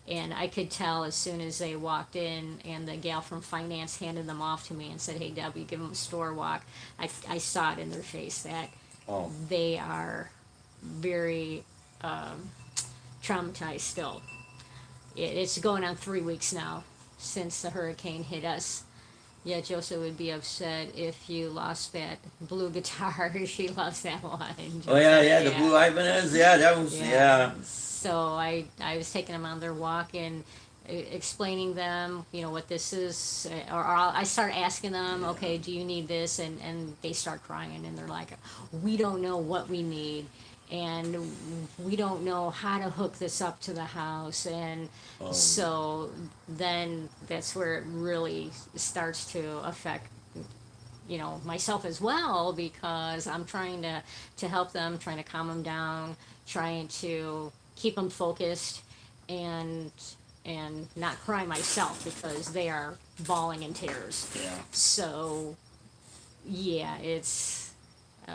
Speaker 2: And I could tell as soon as they walked in and the gal from finance handed them off to me and said, "Hey, Debbie, give them a store walk." I saw it in their face that
Speaker 1: Oh,
Speaker 2: they are very traumatized still. It's going on 3 weeks now since the hurricane hit us. Yeah, Joseph would be upset if you lost that blue guitar. She loves that one.
Speaker 1: oh yeah,
Speaker 2: Joseph,
Speaker 1: the Blue Ibanez, that was, yeah.
Speaker 2: So I was taking them on their walk and explaining them, what this is, or I start asking them, okay, do you need this? And they start crying, and they're like, we don't know what we need, and we don't know how to hook this up to the house. And so then that's where it really starts to affect myself as well, because I'm trying to help them, trying to calm them down, trying to keep them focused, and not cry myself because they are bawling in tears.
Speaker 1: Yeah.
Speaker 2: So yeah,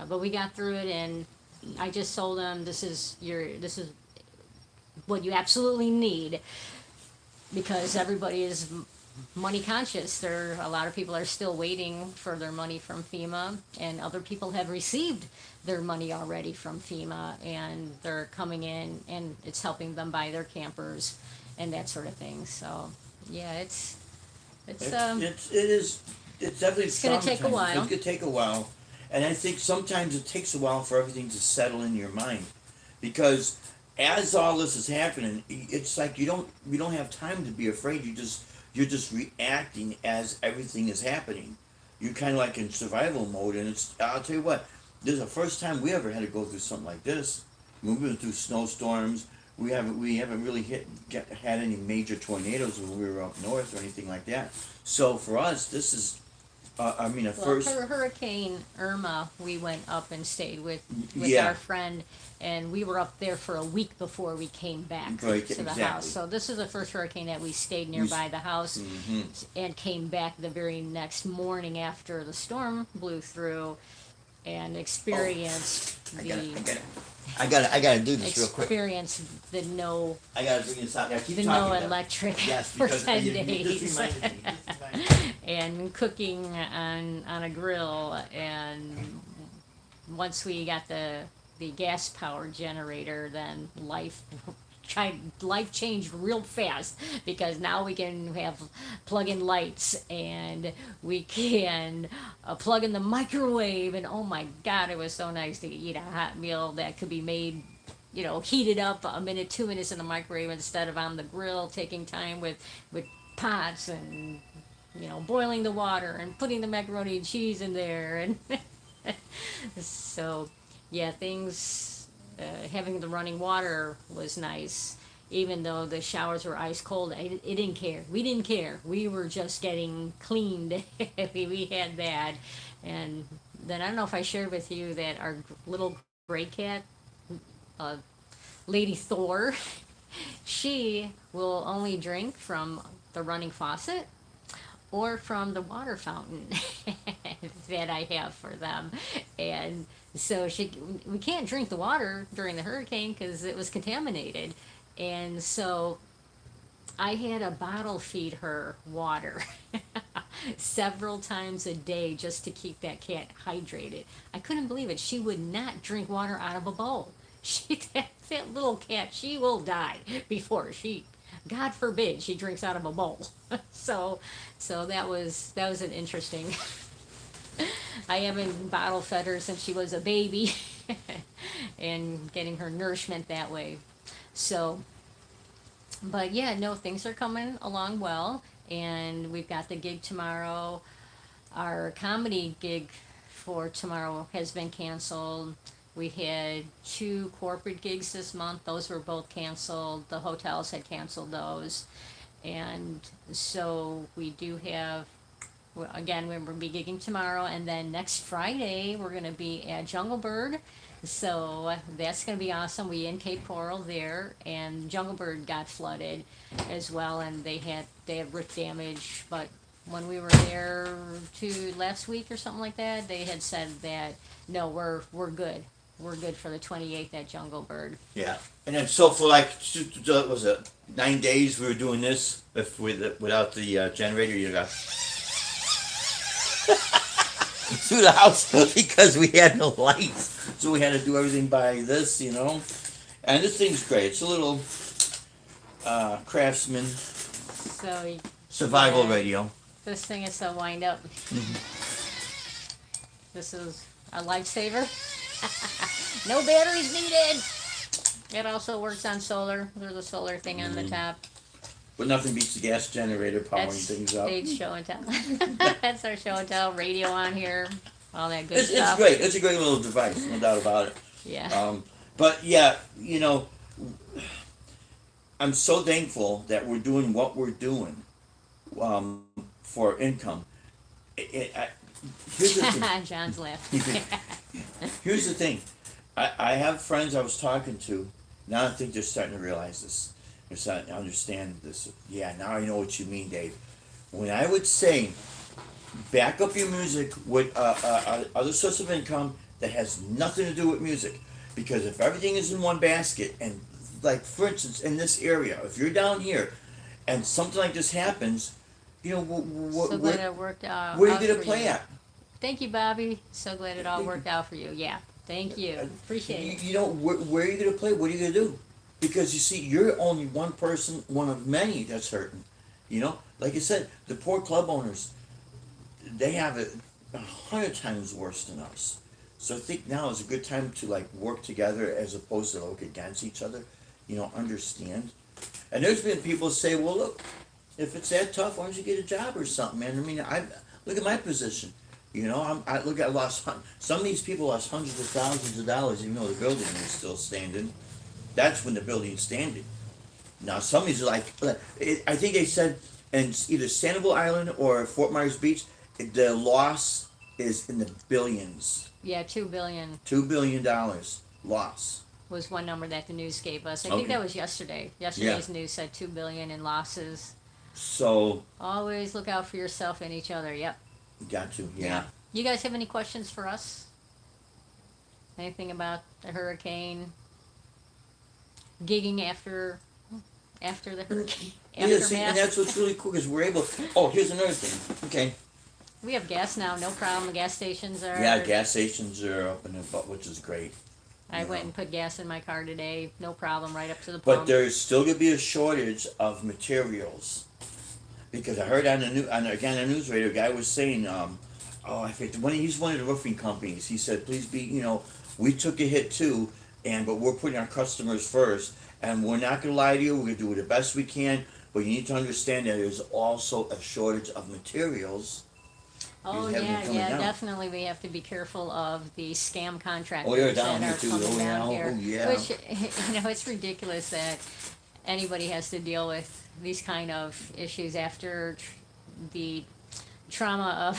Speaker 2: but we got through it, and I just told them this is what you absolutely need, because everybody is money conscious. A lot of people are still waiting for their money from FEMA, and other people have received their money already from FEMA, and they're coming in, and it's helping them buy their campers and that sort of thing. So yeah, it's
Speaker 1: It is, it's definitely
Speaker 2: It's gonna take a
Speaker 1: traumatizing.
Speaker 2: while.
Speaker 1: It's gonna take a while, and I think sometimes it takes a while for everything to settle in your mind, because as all this is happening, it's like you don't have time to be afraid. You're just reacting as everything is happening. You're kind of like in survival mode, and I'll tell you what, this is the first time we ever had to go through something like this, moving through snowstorms. We haven't really had any major tornadoes when we were up north or anything like that. So for us, this is, I mean, a
Speaker 2: Well,
Speaker 1: first.
Speaker 2: Hurricane Irma, we went up and stayed with
Speaker 1: Yeah.
Speaker 2: our friend, and we were up there for a week before we came back
Speaker 1: Right,
Speaker 2: to the
Speaker 1: exactly.
Speaker 2: house. So this is the first hurricane that we stayed nearby the house
Speaker 1: Hmm.
Speaker 2: and came back the very next morning after the storm blew through and experienced
Speaker 1: I gotta do this real quick.
Speaker 2: experienced the no
Speaker 1: I gotta bring this out. I keep
Speaker 2: the
Speaker 1: talking
Speaker 2: no
Speaker 1: about it.
Speaker 2: electric
Speaker 1: Yes,
Speaker 2: for
Speaker 1: because
Speaker 2: 10
Speaker 1: you
Speaker 2: days.
Speaker 1: just reminded me. Just reminded me.
Speaker 2: And cooking on a grill, and once we got the gas powered generator, then life changed real fast, because now we can have plug-in lights, and we can plug in the microwave, and oh my god, it was so nice to eat a hot meal that could be made, heated up a minute, 2 minutes in the microwave instead of on the grill, taking time with pots and boiling the water and putting the macaroni and cheese in there, and so yeah, things, having the running water was nice, even though the showers were ice cold. It didn't care. We didn't care. We were just getting cleaned. We had that, and then I don't know if I shared with you that our little gray cat, uh, Lady Thor, she will only drink from the running faucet or from the water fountain that I have for them. And so we can't drink the water during the hurricane because it was contaminated. And so I had to bottle feed her water several times a day just to keep that cat hydrated. I couldn't believe it. She would not drink water out of a bowl. That little cat, she will die before God forbid, she drinks out of a bowl. so that was an interesting. I haven't bottle fed her since she was a baby, and getting her nourishment that way. So, but yeah, no, things are coming along well, and we've got the gig tomorrow. Our comedy gig for tomorrow has been canceled. We had 2 corporate gigs this month. Those were both canceled. The hotels had canceled those. And so we do have, again, we're going to be gigging tomorrow. And then next Friday, we're going to be at Jungle Bird. So that's going to be awesome. We in Cape Coral there. And Jungle Bird got flooded as well. And they had roof damage. But when we were there last week or something like that, they had said that, no, we're good. We're good for the 28th at Jungle Bird.
Speaker 1: Yeah, and then so for like, was it 9 days we were doing this without the generator? You got through the house because we had no lights, so we had to do everything by this, And this thing's great. It's a little Craftsman
Speaker 2: So
Speaker 1: survival
Speaker 2: yeah,
Speaker 1: radio.
Speaker 2: this thing is so wind up. This is a lifesaver. No batteries needed. It also works on solar. There's a solar thing on the top.
Speaker 1: But nothing beats the gas generator powering
Speaker 2: That's
Speaker 1: things up.
Speaker 2: Dave's show and tell. That's our show and tell. Radio on here. All that good
Speaker 1: It's
Speaker 2: stuff.
Speaker 1: great. It's a great little device, no doubt about it.
Speaker 2: Yeah.
Speaker 1: But yeah, I'm so thankful that we're doing what we're doing for income. Here's the thing.
Speaker 2: John's laughing.
Speaker 1: Here's the thing. I have friends I was talking to. Now I think they're starting to realize this. They're starting to understand this. Yeah, now I know what you mean, Dave. When I would say, back up your music with other source of income that has nothing to do with music. Because if everything is in one basket, and like for instance in this area, if you're down here and something like this happens,
Speaker 2: So glad it worked out.
Speaker 1: where are you
Speaker 2: out
Speaker 1: gonna
Speaker 2: for
Speaker 1: play
Speaker 2: you.
Speaker 1: at?
Speaker 2: Thank you, Bobby. So glad it all worked out for you. Yeah. Thank you. Appreciate it.
Speaker 1: Where are you gonna play? What are you gonna do? Because you see, you're only one person, one of many that's hurting. Like I said, the poor club owners, they have it 100 times worse than us. So I think now is a good time to like work together as opposed to look against each other. Understand. And there's been people say, well, look, if it's that tough, why don't you get a job or something, man? I mean, I look at my position. You know, I look, I lost, some of these people lost hundreds of thousands of dollars even though the building was still standing. That's when the building's standing. Now, some of these are like, I think they said in either Sanibel Island or Fort Myers Beach, the loss is in the billions.
Speaker 2: Yeah, 2 billion
Speaker 1: $2 billion loss.
Speaker 2: was one number that the news gave us. I
Speaker 1: Okay.
Speaker 2: think that was yesterday. Yesterday's news said 2 billion in losses.
Speaker 1: So,
Speaker 2: Always look out for yourself and each other. Yep.
Speaker 1: got to, yeah.
Speaker 2: You guys have any questions for us? Anything about the hurricane? Gigging after the hurricane
Speaker 1: Yeah, see, and
Speaker 2: aftermath?
Speaker 1: that's what's really cool because we're able. Oh, here's another thing. Okay.
Speaker 2: We have gas now, no problem. The gas stations are.
Speaker 1: Yeah, gas stations are up in the butt, which is great.
Speaker 2: I went and put gas in my car today, no problem, right up to the
Speaker 1: But
Speaker 2: pump.
Speaker 1: there's still gonna be a shortage of materials because I heard on the new, again, the news radio, a guy was saying, I think he's one of the roofing companies. He said, please be, we took a hit too, but we're putting our customers first, and we're not gonna lie to you. We're gonna do the best we can, but you need to understand that there's also a shortage of materials.
Speaker 2: Oh,
Speaker 1: You have them
Speaker 2: yeah,
Speaker 1: coming down.
Speaker 2: definitely. We have to be careful of the scam contractors
Speaker 1: Oh, yeah, down
Speaker 2: that
Speaker 1: here
Speaker 2: are
Speaker 1: too.
Speaker 2: coming
Speaker 1: Oh,
Speaker 2: down
Speaker 1: yeah.
Speaker 2: here.
Speaker 1: Oh, yeah.
Speaker 2: Which, it's ridiculous that anybody has to deal with these kind of issues after the trauma of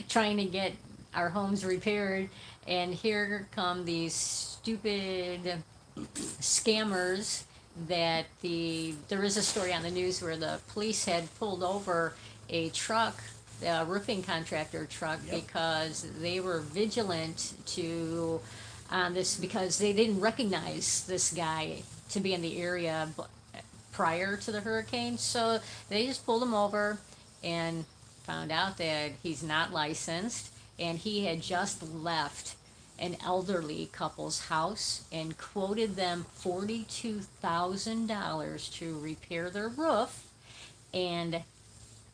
Speaker 2: trying to get our homes repaired. And here come these stupid scammers that there is a story on the news where the police had pulled over a truck, a roofing contractor truck,
Speaker 1: Yep.
Speaker 2: because they were vigilant to on this because they didn't recognize this guy to be in the area prior to the hurricane. So they just pulled him over and found out that he's not licensed, and he had just left an elderly couple's house and quoted them $42,000 to repair their roof, and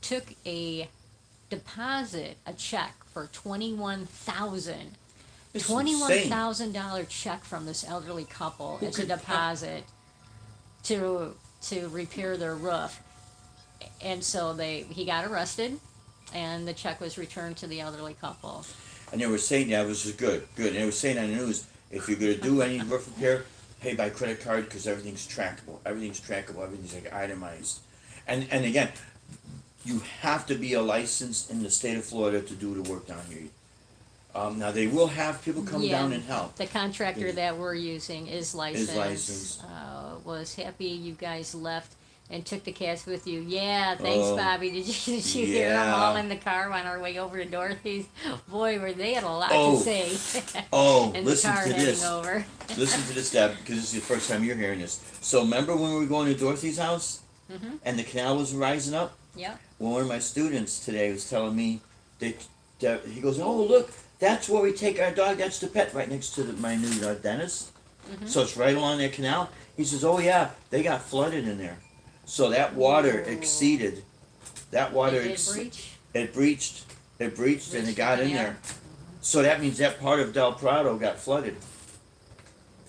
Speaker 2: took a deposit, a check for $21,000.
Speaker 1: It's
Speaker 2: $21,000 check from this elderly couple
Speaker 1: Who
Speaker 2: as a
Speaker 1: could
Speaker 2: deposit to repair their roof. And so he got arrested, and the check was returned to the elderly couple.
Speaker 1: And they were saying that was good. And they were saying on the news, if you're gonna do any roof repair, pay by credit card because everything's trackable. Everything's like itemized. And again, you have to be a licensed in the state of Florida to do the work down here. Now they will have people come
Speaker 2: Yeah.
Speaker 1: down and help.
Speaker 2: The contractor that we're using is licensed.
Speaker 1: licensed.
Speaker 2: Was happy you guys left and took the cats with you. Yeah, thanks,
Speaker 1: Oh,
Speaker 2: Bobby. Did you hear them
Speaker 1: yeah.
Speaker 2: all in the car on our way over to Dorothy's? Boy, they had a lot
Speaker 1: Oh.
Speaker 2: to say.
Speaker 1: Oh,
Speaker 2: in the
Speaker 1: listen
Speaker 2: car
Speaker 1: to
Speaker 2: heading
Speaker 1: this.
Speaker 2: over.
Speaker 1: Listen to this, Deb, because this is the first time you're hearing this. So remember when we were going to Dorothy's house
Speaker 2: Mhm.
Speaker 1: and the canal was rising up?
Speaker 2: Yep.
Speaker 1: Well, one of my students today was telling me that he goes, "Oh, look, that's where we take our dog. That's the pet right next to my new dentist.
Speaker 2: Mhm.
Speaker 1: So it's right along that canal." He says, "Oh yeah, they got flooded in there. So that water
Speaker 2: Ooh.
Speaker 1: exceeded. That water
Speaker 2: It did breach.
Speaker 1: it breached, and
Speaker 2: Breached
Speaker 1: it
Speaker 2: the
Speaker 1: got in
Speaker 2: canal.
Speaker 1: there. So that means that part of Del Prado got flooded.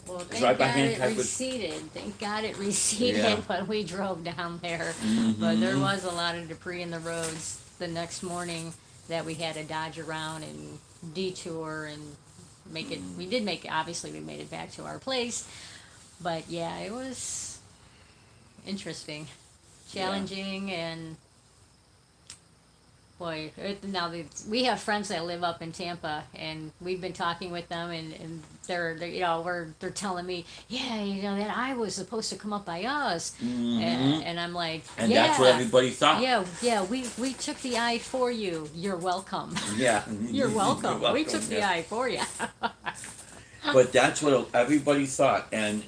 Speaker 2: Well,
Speaker 1: It's
Speaker 2: thank
Speaker 1: right
Speaker 2: God
Speaker 1: behind
Speaker 2: it
Speaker 1: Pepper's-
Speaker 2: receded. Thank God it receded
Speaker 1: Yeah.
Speaker 2: when we drove down there. But there
Speaker 1: Mhm.
Speaker 2: was a lot of debris in the roads the next morning that we had to dodge around and detour and make it. We did make it. Obviously, we made it back to our place. But yeah, it was interesting, challenging, and boy, we have friends that live up in Tampa, and we've been talking with them, and they're they're telling me, yeah, that I was supposed to come up by us, and I'm like,
Speaker 1: And
Speaker 2: yeah,
Speaker 1: that's what everybody thought.
Speaker 2: yeah, we took the eye for you. You're welcome.
Speaker 1: Yeah.
Speaker 2: You're welcome. We took the
Speaker 1: yeah.
Speaker 2: eye for you.
Speaker 1: But that's what everybody thought, and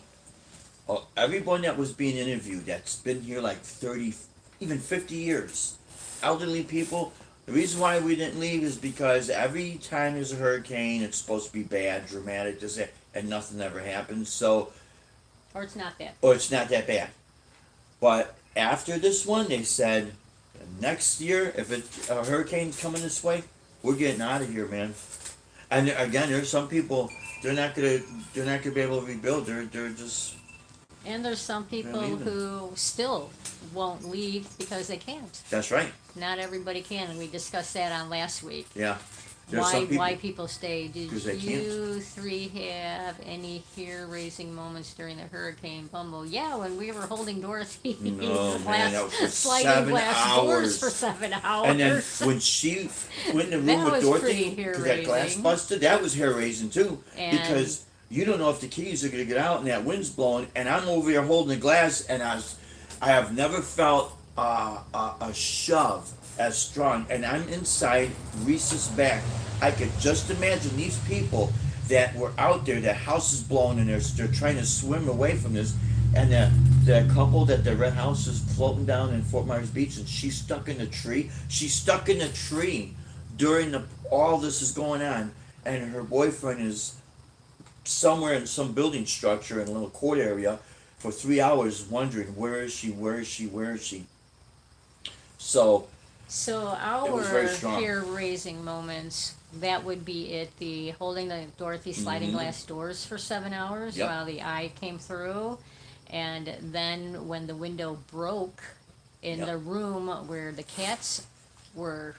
Speaker 1: everyone that was being interviewed that's been here like 30, even 50 years, elderly people. The reason why we didn't leave is because every time there's a hurricane, it's supposed to be bad, dramatic, and nothing ever happens. So,
Speaker 2: Or it's not that.
Speaker 1: or it's not that bad. But after this one, they said next year, if a hurricane's coming this way, we're getting out of here, man. And again, there's some people they're not gonna be able to rebuild. They're just
Speaker 2: And there's some people
Speaker 1: leaving.
Speaker 2: who still won't leave because they can't.
Speaker 1: that's right.
Speaker 2: Not everybody can, and we discussed that on last week.
Speaker 1: Yeah. There's
Speaker 2: why
Speaker 1: some people,
Speaker 2: why people stay. Did
Speaker 1: 'cause they can't.
Speaker 2: you three have any hair-raising moments during the Hurricane Bumble? Yeah, when we were holding Dorothy
Speaker 1: No, man, that was for
Speaker 2: sliding
Speaker 1: 7
Speaker 2: glass doors
Speaker 1: hours.
Speaker 2: for 7 hours.
Speaker 1: And then when she went in the
Speaker 2: That
Speaker 1: room with
Speaker 2: was
Speaker 1: Dorothy,
Speaker 2: pretty
Speaker 1: because that glass
Speaker 2: hair-raising.
Speaker 1: busted, that was hair raising too.
Speaker 2: And-
Speaker 1: Because you don't know if the kitties are gonna get out and that wind's blowing, and I'm over here holding the glass, and I have never felt a shove as strong, and I'm inside Reese's back. I could just imagine these people that were out there, the house is blowing, and they're trying to swim away from this, and the couple that the red house is floating down in Fort Myers Beach, and she's stuck in the tree. She's stuck in the tree during all this is going on, and her boyfriend is somewhere in some building structure in a little court area for 3 hours, wondering where is she, where is she, where is she. So
Speaker 2: So
Speaker 1: It was very
Speaker 2: our
Speaker 1: strong.
Speaker 2: hair-raising moments, that would be it, the holding the Dorothy sliding
Speaker 1: Mhm.
Speaker 2: glass doors for 7 hours
Speaker 1: Yep.
Speaker 2: while the eye came through. And then when the window broke in
Speaker 1: Yep.
Speaker 2: the room where the cats were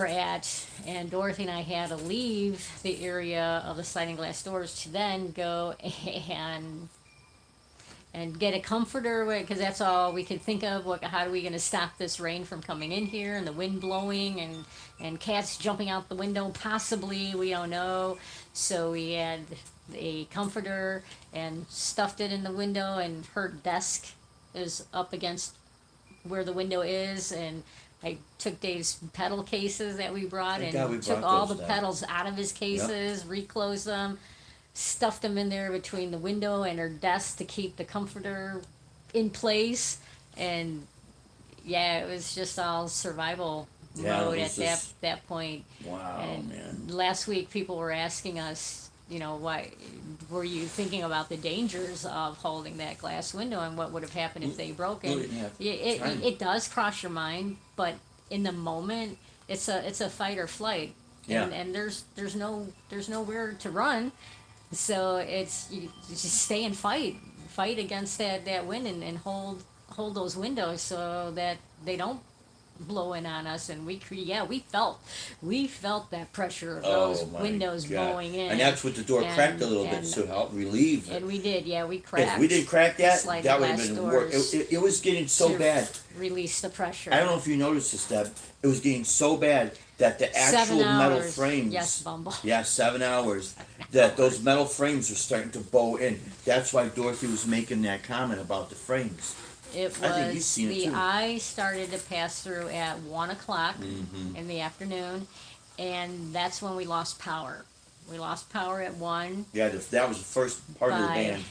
Speaker 2: at, and Dorothy and I had to leave the area of the sliding glass doors to then go and get a comforter, because that's all we could think of. How are we going to stop this rain from coming in here, and the wind blowing, and cats jumping out the window? Possibly, we don't know. So we had a comforter and stuffed it in the window, and her desk is up against where the window is, and I took Dave's pedal cases that we brought
Speaker 1: Thank
Speaker 2: and
Speaker 1: God we
Speaker 2: took
Speaker 1: brought
Speaker 2: all
Speaker 1: those
Speaker 2: the
Speaker 1: then.
Speaker 2: pedals out of his cases, reclosed them, stuffed them in there between the window and her desk to keep the comforter in place. And yeah, it was just all survival
Speaker 1: Yeah, it
Speaker 2: mode
Speaker 1: was
Speaker 2: at
Speaker 1: just-
Speaker 2: that point.
Speaker 1: wow,
Speaker 2: And
Speaker 1: man.
Speaker 2: last week people were asking us, why were you thinking about the dangers of holding that glass window, and what would have happened if they broke
Speaker 1: We
Speaker 2: it?
Speaker 1: didn't have
Speaker 2: It
Speaker 1: time.
Speaker 2: it does cross your mind, but in the moment, it's a fight or flight.
Speaker 1: Yeah.
Speaker 2: And there's nowhere to run, so you just stay and fight against that wind, and hold those windows so that they don't blow in on us. And we felt that pressure of those
Speaker 1: Oh my
Speaker 2: windows
Speaker 1: God.
Speaker 2: blowing in.
Speaker 1: And that's what the door cracked a little bit
Speaker 2: and-
Speaker 1: to help relieve it.
Speaker 2: And we did, yeah, we cracked.
Speaker 1: If we didn't crack that,
Speaker 2: sliding
Speaker 1: that would have
Speaker 2: glass
Speaker 1: been worse.
Speaker 2: doors
Speaker 1: It was getting so
Speaker 2: to
Speaker 1: bad.
Speaker 2: Release the pressure.
Speaker 1: I don't know if you noticed this, Deb. It was getting so bad that the
Speaker 2: 7
Speaker 1: actual metal
Speaker 2: hours.
Speaker 1: frames.
Speaker 2: Yes, Bumble.
Speaker 1: Yeah, 7 hours. That those metal frames were starting to bow in. That's why Dorothy was making that comment about the frames.
Speaker 2: It
Speaker 1: I think you've
Speaker 2: was,
Speaker 1: seen it
Speaker 2: the
Speaker 1: too.
Speaker 2: eye started to pass through at 1 o'clock
Speaker 1: Mm-hmm.
Speaker 2: in the afternoon, and that's when we lost power. We lost power at 1.
Speaker 1: Yeah, that was the first part of the
Speaker 2: By
Speaker 1: band.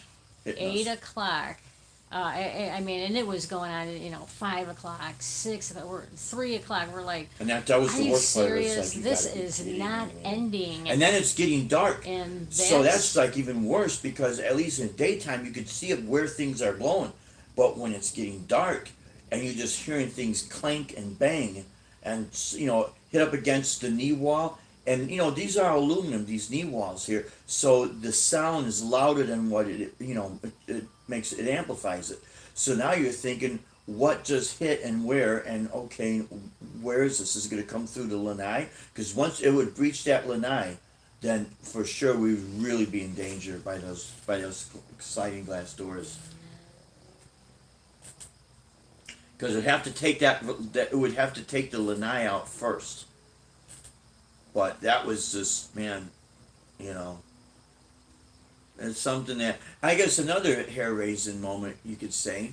Speaker 1: hitting
Speaker 2: 8
Speaker 1: us.
Speaker 2: o'clock. I mean, and it was going on, 5 o'clock, 6 o'clock, 3 o'clock. We're like,
Speaker 1: And that was
Speaker 2: are
Speaker 1: the
Speaker 2: you
Speaker 1: worst part of it. It's
Speaker 2: serious?
Speaker 1: like, you
Speaker 2: This
Speaker 1: gotta be
Speaker 2: is
Speaker 1: kidding
Speaker 2: not
Speaker 1: me.
Speaker 2: ending.
Speaker 1: And then it's getting dark.
Speaker 2: And
Speaker 1: So that's like even worse, because at least in daytime you could see where things are blowing. But when it's getting dark and you're just hearing things clank and bang and hit up against the knee wall, and these are aluminum, these knee walls here, so the sound is louder than what it makes, it amplifies it. So now you're thinking, what just hit and where, and okay, where is this? Is it going to come through the lanai? Because once it would breach that lanai, then for sure we would really be in danger by those sliding glass doors. Because it would have to take it would have to take the lanai out first. But that was just, man, it's something that, I guess another hair-raising moment you could say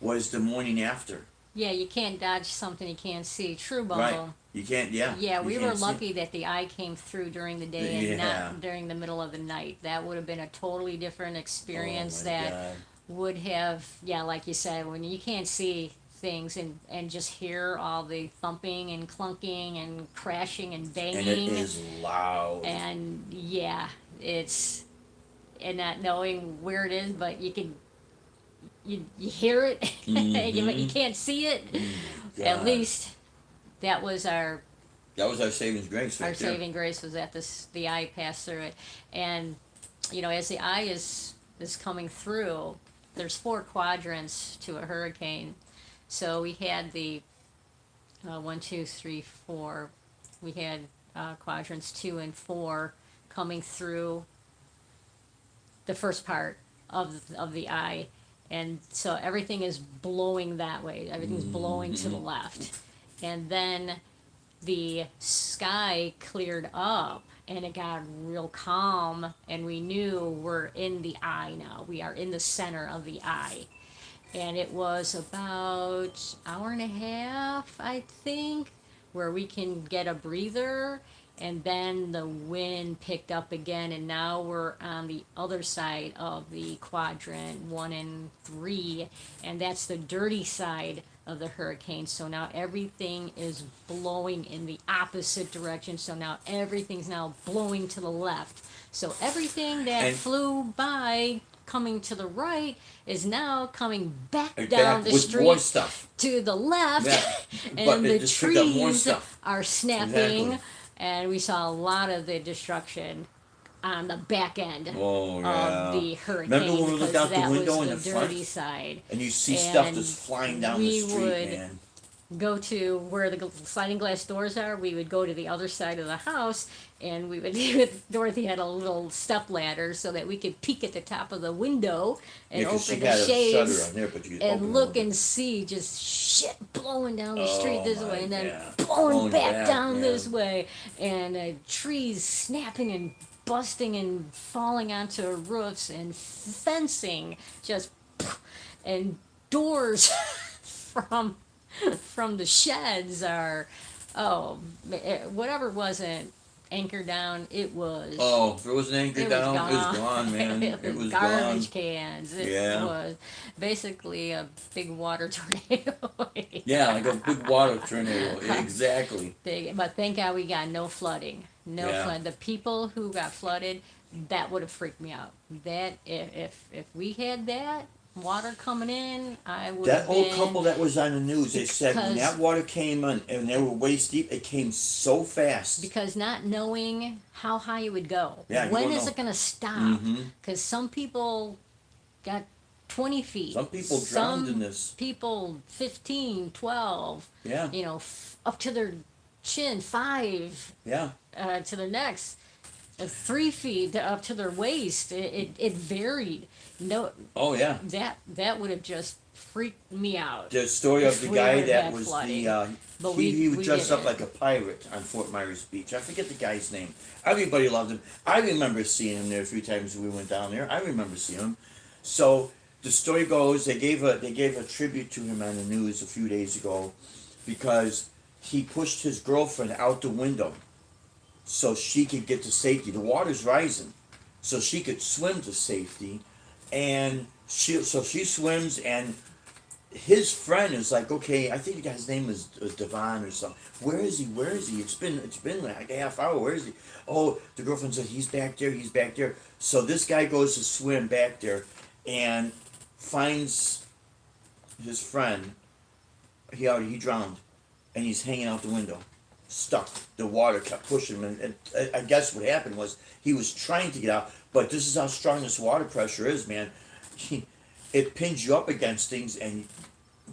Speaker 1: was the morning after.
Speaker 2: Yeah, you can't dodge something you can't see. True, Bumble.
Speaker 1: Right. You can't, yeah.
Speaker 2: Yeah,
Speaker 1: you
Speaker 2: we
Speaker 1: can't
Speaker 2: were
Speaker 1: see.
Speaker 2: lucky that the eye came through during the day and
Speaker 1: Yeah.
Speaker 2: not during the middle of the night. That would have been a totally different experience
Speaker 1: Oh my
Speaker 2: that
Speaker 1: God.
Speaker 2: would have, like you said, when you can't see things and just hear all the thumping and clunking and crashing and banging.
Speaker 1: And it is loud.
Speaker 2: And yeah, and not knowing where it is, but you hear it.
Speaker 1: Mhm.
Speaker 2: You can't see it. At
Speaker 1: God.
Speaker 2: least that was
Speaker 1: That was our saving grace right
Speaker 2: our
Speaker 1: there.
Speaker 2: saving grace, was that the eye passed through it. And as the eye is coming through, there's 4 quadrants to a hurricane. So we had the 1, 2, 3, 4. We had quadrants 2 and 4 coming through the first part of the eye, and so everything is blowing that way. Everything's blowing to the left, and then the sky cleared up and it got real calm, and we knew we're in the eye now. We are in the center of the eye, and it was about hour and a half, I think, where we can get a breather, and then the wind picked up again, and now we're on the other side of the quadrant 1 and 3, and that's the dirty side of the hurricane. So now everything is blowing in the opposite direction, so now everything's now blowing to the left. So everything that
Speaker 1: And-
Speaker 2: flew by coming to the right is now coming back
Speaker 1: Back
Speaker 2: down the
Speaker 1: with more
Speaker 2: street
Speaker 1: stuff.
Speaker 2: to the left,
Speaker 1: Yeah, but
Speaker 2: and
Speaker 1: it
Speaker 2: the
Speaker 1: just picked up more
Speaker 2: trees
Speaker 1: stuff.
Speaker 2: are snapping,
Speaker 1: Exactly.
Speaker 2: and we saw a lot of the destruction on the back end
Speaker 1: Oh, yeah.
Speaker 2: of the hurricane.
Speaker 1: Remember when we looked
Speaker 2: because
Speaker 1: out the
Speaker 2: that
Speaker 1: window
Speaker 2: was
Speaker 1: in
Speaker 2: the
Speaker 1: the front?
Speaker 2: dirty side.
Speaker 1: And you see stuff
Speaker 2: And
Speaker 1: just flying down
Speaker 2: we
Speaker 1: the street,
Speaker 2: would
Speaker 1: man.
Speaker 2: Go to where the sliding glass doors are. We would go to the other side of the house, and we would. Dorothy had a little step ladder so that we could peek at the top of the window and
Speaker 1: Yeah, 'cause she
Speaker 2: open
Speaker 1: had
Speaker 2: the
Speaker 1: a shutter
Speaker 2: shades
Speaker 1: on there, but you
Speaker 2: and
Speaker 1: open
Speaker 2: look
Speaker 1: the
Speaker 2: and see just shit blowing down the street
Speaker 1: Oh
Speaker 2: this
Speaker 1: my
Speaker 2: way, and then
Speaker 1: God.
Speaker 2: blowing
Speaker 1: Blowing
Speaker 2: back
Speaker 1: back,
Speaker 2: down
Speaker 1: yeah.
Speaker 2: this way, and trees snapping and busting and falling onto roofs, and fencing just and doors from the sheds are whatever wasn't anchored down, it was
Speaker 1: Oh, if it wasn't anchored
Speaker 2: it
Speaker 1: down,
Speaker 2: was
Speaker 1: it was gone, man. It was
Speaker 2: garbage
Speaker 1: gone.
Speaker 2: cans. It
Speaker 1: Yeah.
Speaker 2: was basically a big water tornado.
Speaker 1: Yeah, like a big water tornado. Yeah, exactly.
Speaker 2: Big, but thank God we got no flooding. No
Speaker 1: Yeah.
Speaker 2: flood. The people who got flooded, that would have freaked me out. That if we had that water coming in, I would
Speaker 1: That
Speaker 2: have
Speaker 1: old
Speaker 2: been,
Speaker 1: couple that was on the news, they said when
Speaker 2: Because-
Speaker 1: that water came in and they were waist deep, it came so fast.
Speaker 2: because not knowing how high it would go.
Speaker 1: Yeah, you
Speaker 2: when
Speaker 1: don't
Speaker 2: is
Speaker 1: know.
Speaker 2: it going to stop?
Speaker 1: Mhm.
Speaker 2: Because some people got 20 feet.
Speaker 1: Some people drowned
Speaker 2: Some
Speaker 1: in this.
Speaker 2: people 15, 12,
Speaker 1: Yeah,
Speaker 2: up to their chin, 5
Speaker 1: yeah.
Speaker 2: to their necks, 3 feet up to their waist. It varied. No,
Speaker 1: Oh, yeah.
Speaker 2: that would have just freaked me out.
Speaker 1: The story of
Speaker 2: If
Speaker 1: the
Speaker 2: we
Speaker 1: guy
Speaker 2: would've
Speaker 1: that
Speaker 2: had
Speaker 1: was
Speaker 2: flooding. But
Speaker 1: he
Speaker 2: we
Speaker 1: was dressed up
Speaker 2: didn't.
Speaker 1: like a pirate on Fort Myers Beach. I forget the guy's name. Everybody loved him. I remember seeing him there a few times when we went down there. I remember seeing him. So the story goes, they gave a tribute to him on the news a few days ago because he pushed his girlfriend out the window so she could get to safety. The water's rising, so she could swim to safety, and she swims, and his friend is like, okay, I think the guy's name is Devon or something. Where is he? Where is he? It's been like a half hour. Where is he? Oh, the girlfriend said he's back there. He's back there. So this guy goes to swim back there, and finds his friend. He drowned, and he's hanging out the window, stuck. The water kept pushing him, and I guess what happened was he was trying to get out, but this is how strong this water pressure is, man. It pins you up against things, and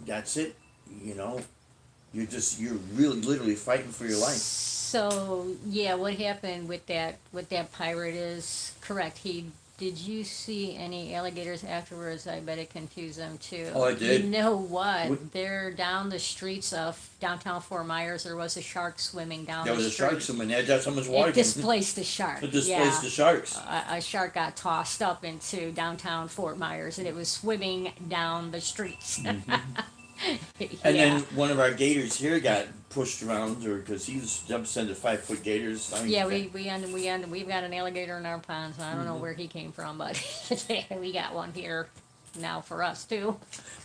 Speaker 1: that's it. You know, you're really literally fighting for your life.
Speaker 2: So yeah, what happened with that pirate is correct. Did you see any alligators afterwards? I bet it confused them too.
Speaker 1: Oh, I did.
Speaker 2: You know what?
Speaker 1: What-
Speaker 2: They're down the streets of downtown Fort Myers. There was a shark swimming down
Speaker 1: There
Speaker 2: the
Speaker 1: was a
Speaker 2: street.
Speaker 1: shark swimming there. That's how much water
Speaker 2: It
Speaker 1: came.
Speaker 2: displaced the shark.
Speaker 1: It displaced the sharks.
Speaker 2: A shark got tossed up into downtown Fort Myers, and it was swimming down the streets.
Speaker 1: And then one of our gators here got pushed around, or because he was represented 5-foot gators. I mean,
Speaker 2: Yeah, we've got an alligator in our pond, so I don't know
Speaker 1: Mm-hmm.
Speaker 2: where he came from, but we got one here now for us too.